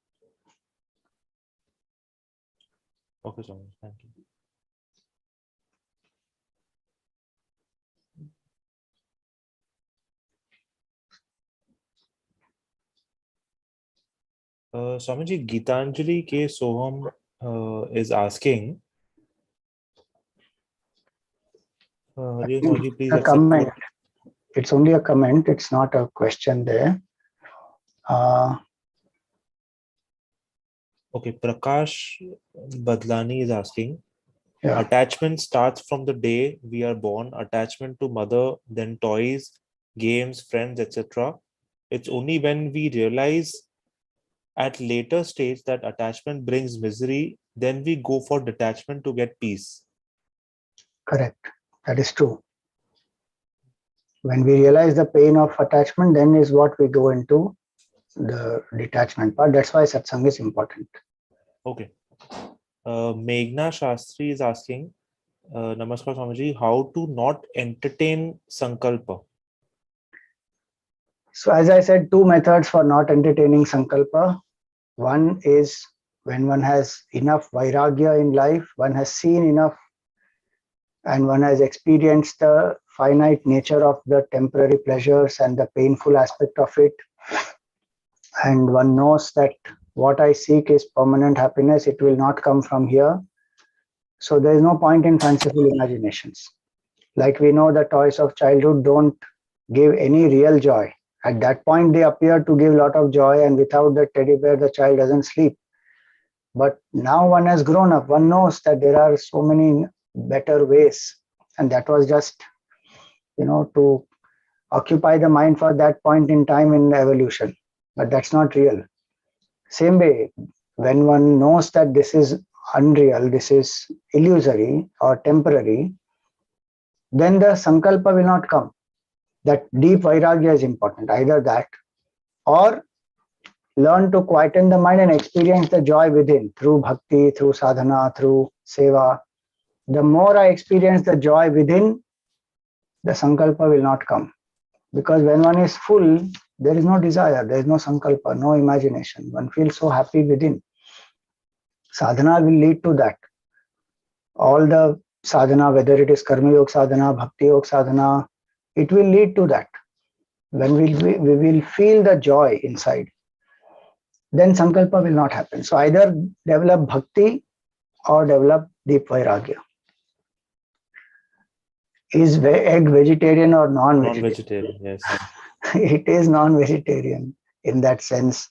Okay, Swami. Thank you. Swamiji, Gitanjali K. Soham is asking, Swamiji, please A accept comment. what- It's only a comment. It's not a question there. Okay, Prakash Badlani is asking, Yeah, attachment starts from the day we are born, attachment to mother, then toys, games, friends, etc. It's only when we realize at later stage that attachment brings misery, then we go for detachment to get peace. correct. That is true. When we realize the pain of attachment, then is what we go into the detachment part. That's why satsang is important. Okay. Meghna Shastri is asking, Namaskar Swamiji, how to not entertain sankalpa? So as I said, two methods for not entertaining sankalpa. One is when one has enough vairagya in life, one has seen enough, and one has experienced the finite nature of the temporary pleasures and the painful aspect of it. And one knows that what I seek is permanent happiness, it will not come from here. So there is no point in fanciful imaginations. Like we know the toys of childhood don't give any real joy. At that point, they appear to give a lot of joy, and without the teddy bear, the child doesn't sleep. But now one has grown up, one knows that there are so many better ways. And that was just, to occupy the mind for that point in time in evolution. But that's not real. Same way, when one knows that this is unreal, this is illusory or temporary, then the sankalpa will not come. That deep vairagya is important, either that or learn to quieten the mind and experience the joy within through bhakti, through sadhana, through seva. The more I experience the joy within, the sankalpa will not come. Because when one is full, there is no desire, there is no sankalpa, no imagination. One feels so happy within. Sadhana will lead to that. All the sadhana, whether it is karma yoga sadhana, bhakti yoga sadhana, it will lead to that. When we will feel the joy inside, then sankalpa will not happen. So either develop bhakti or develop deep vairagya. Is egg vegetarian or non-vegetarian? Non-vegetarian, yes. It is non-vegetarian in that sense.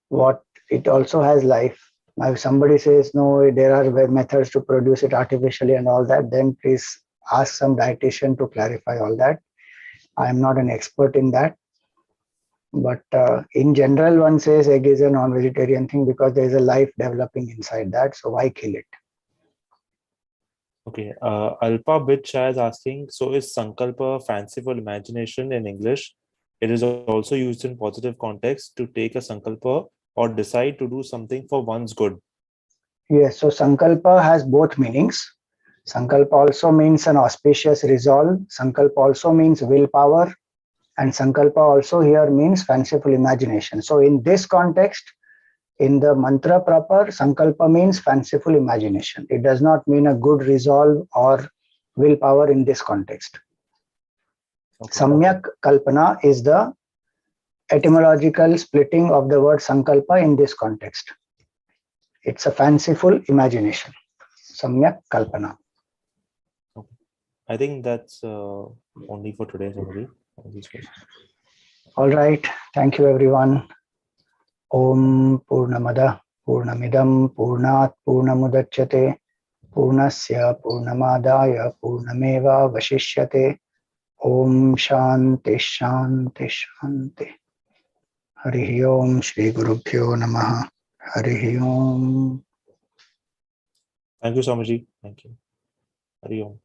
What it also has life. Now, if somebody says no, there are methods to produce it artificially and all that, then please ask some dietitian to clarify all that. I am not an expert in that. But in general, one says egg is a non-vegetarian thing because there is a life developing inside that. So why kill it? Okay. Alpa Bitcha is asking, so is sankalpa fanciful imagination in English? It is also used in positive context to take a sankalpa or decide to do something for one's good. Yes, so sankalpa has both meanings. Sankalpa also means an auspicious resolve. Sankalpa also means willpower. And sankalpa also here means fanciful imagination. So in this context, in the mantra proper, sankalpa means fanciful imagination. It does not mean a good resolve or willpower in this context. Okay. Samyak kalpana is the etymological splitting of the word sankalpa in this context. It's a fanciful imagination. Samyak kalpana. I think that's only for today, Swamiji. These questions. All right. Thank you, everyone. Om Purnamada Purnamidam Purnat Purnamudachyate Purnasya Purnamadaya Purnameva Vashishyate. Om Shanti Shanti Shanti. Harihi Om Shri Gurubhyo Namaha. Harihi Om. Thank you, Swamiji. Thank you. Hari Om.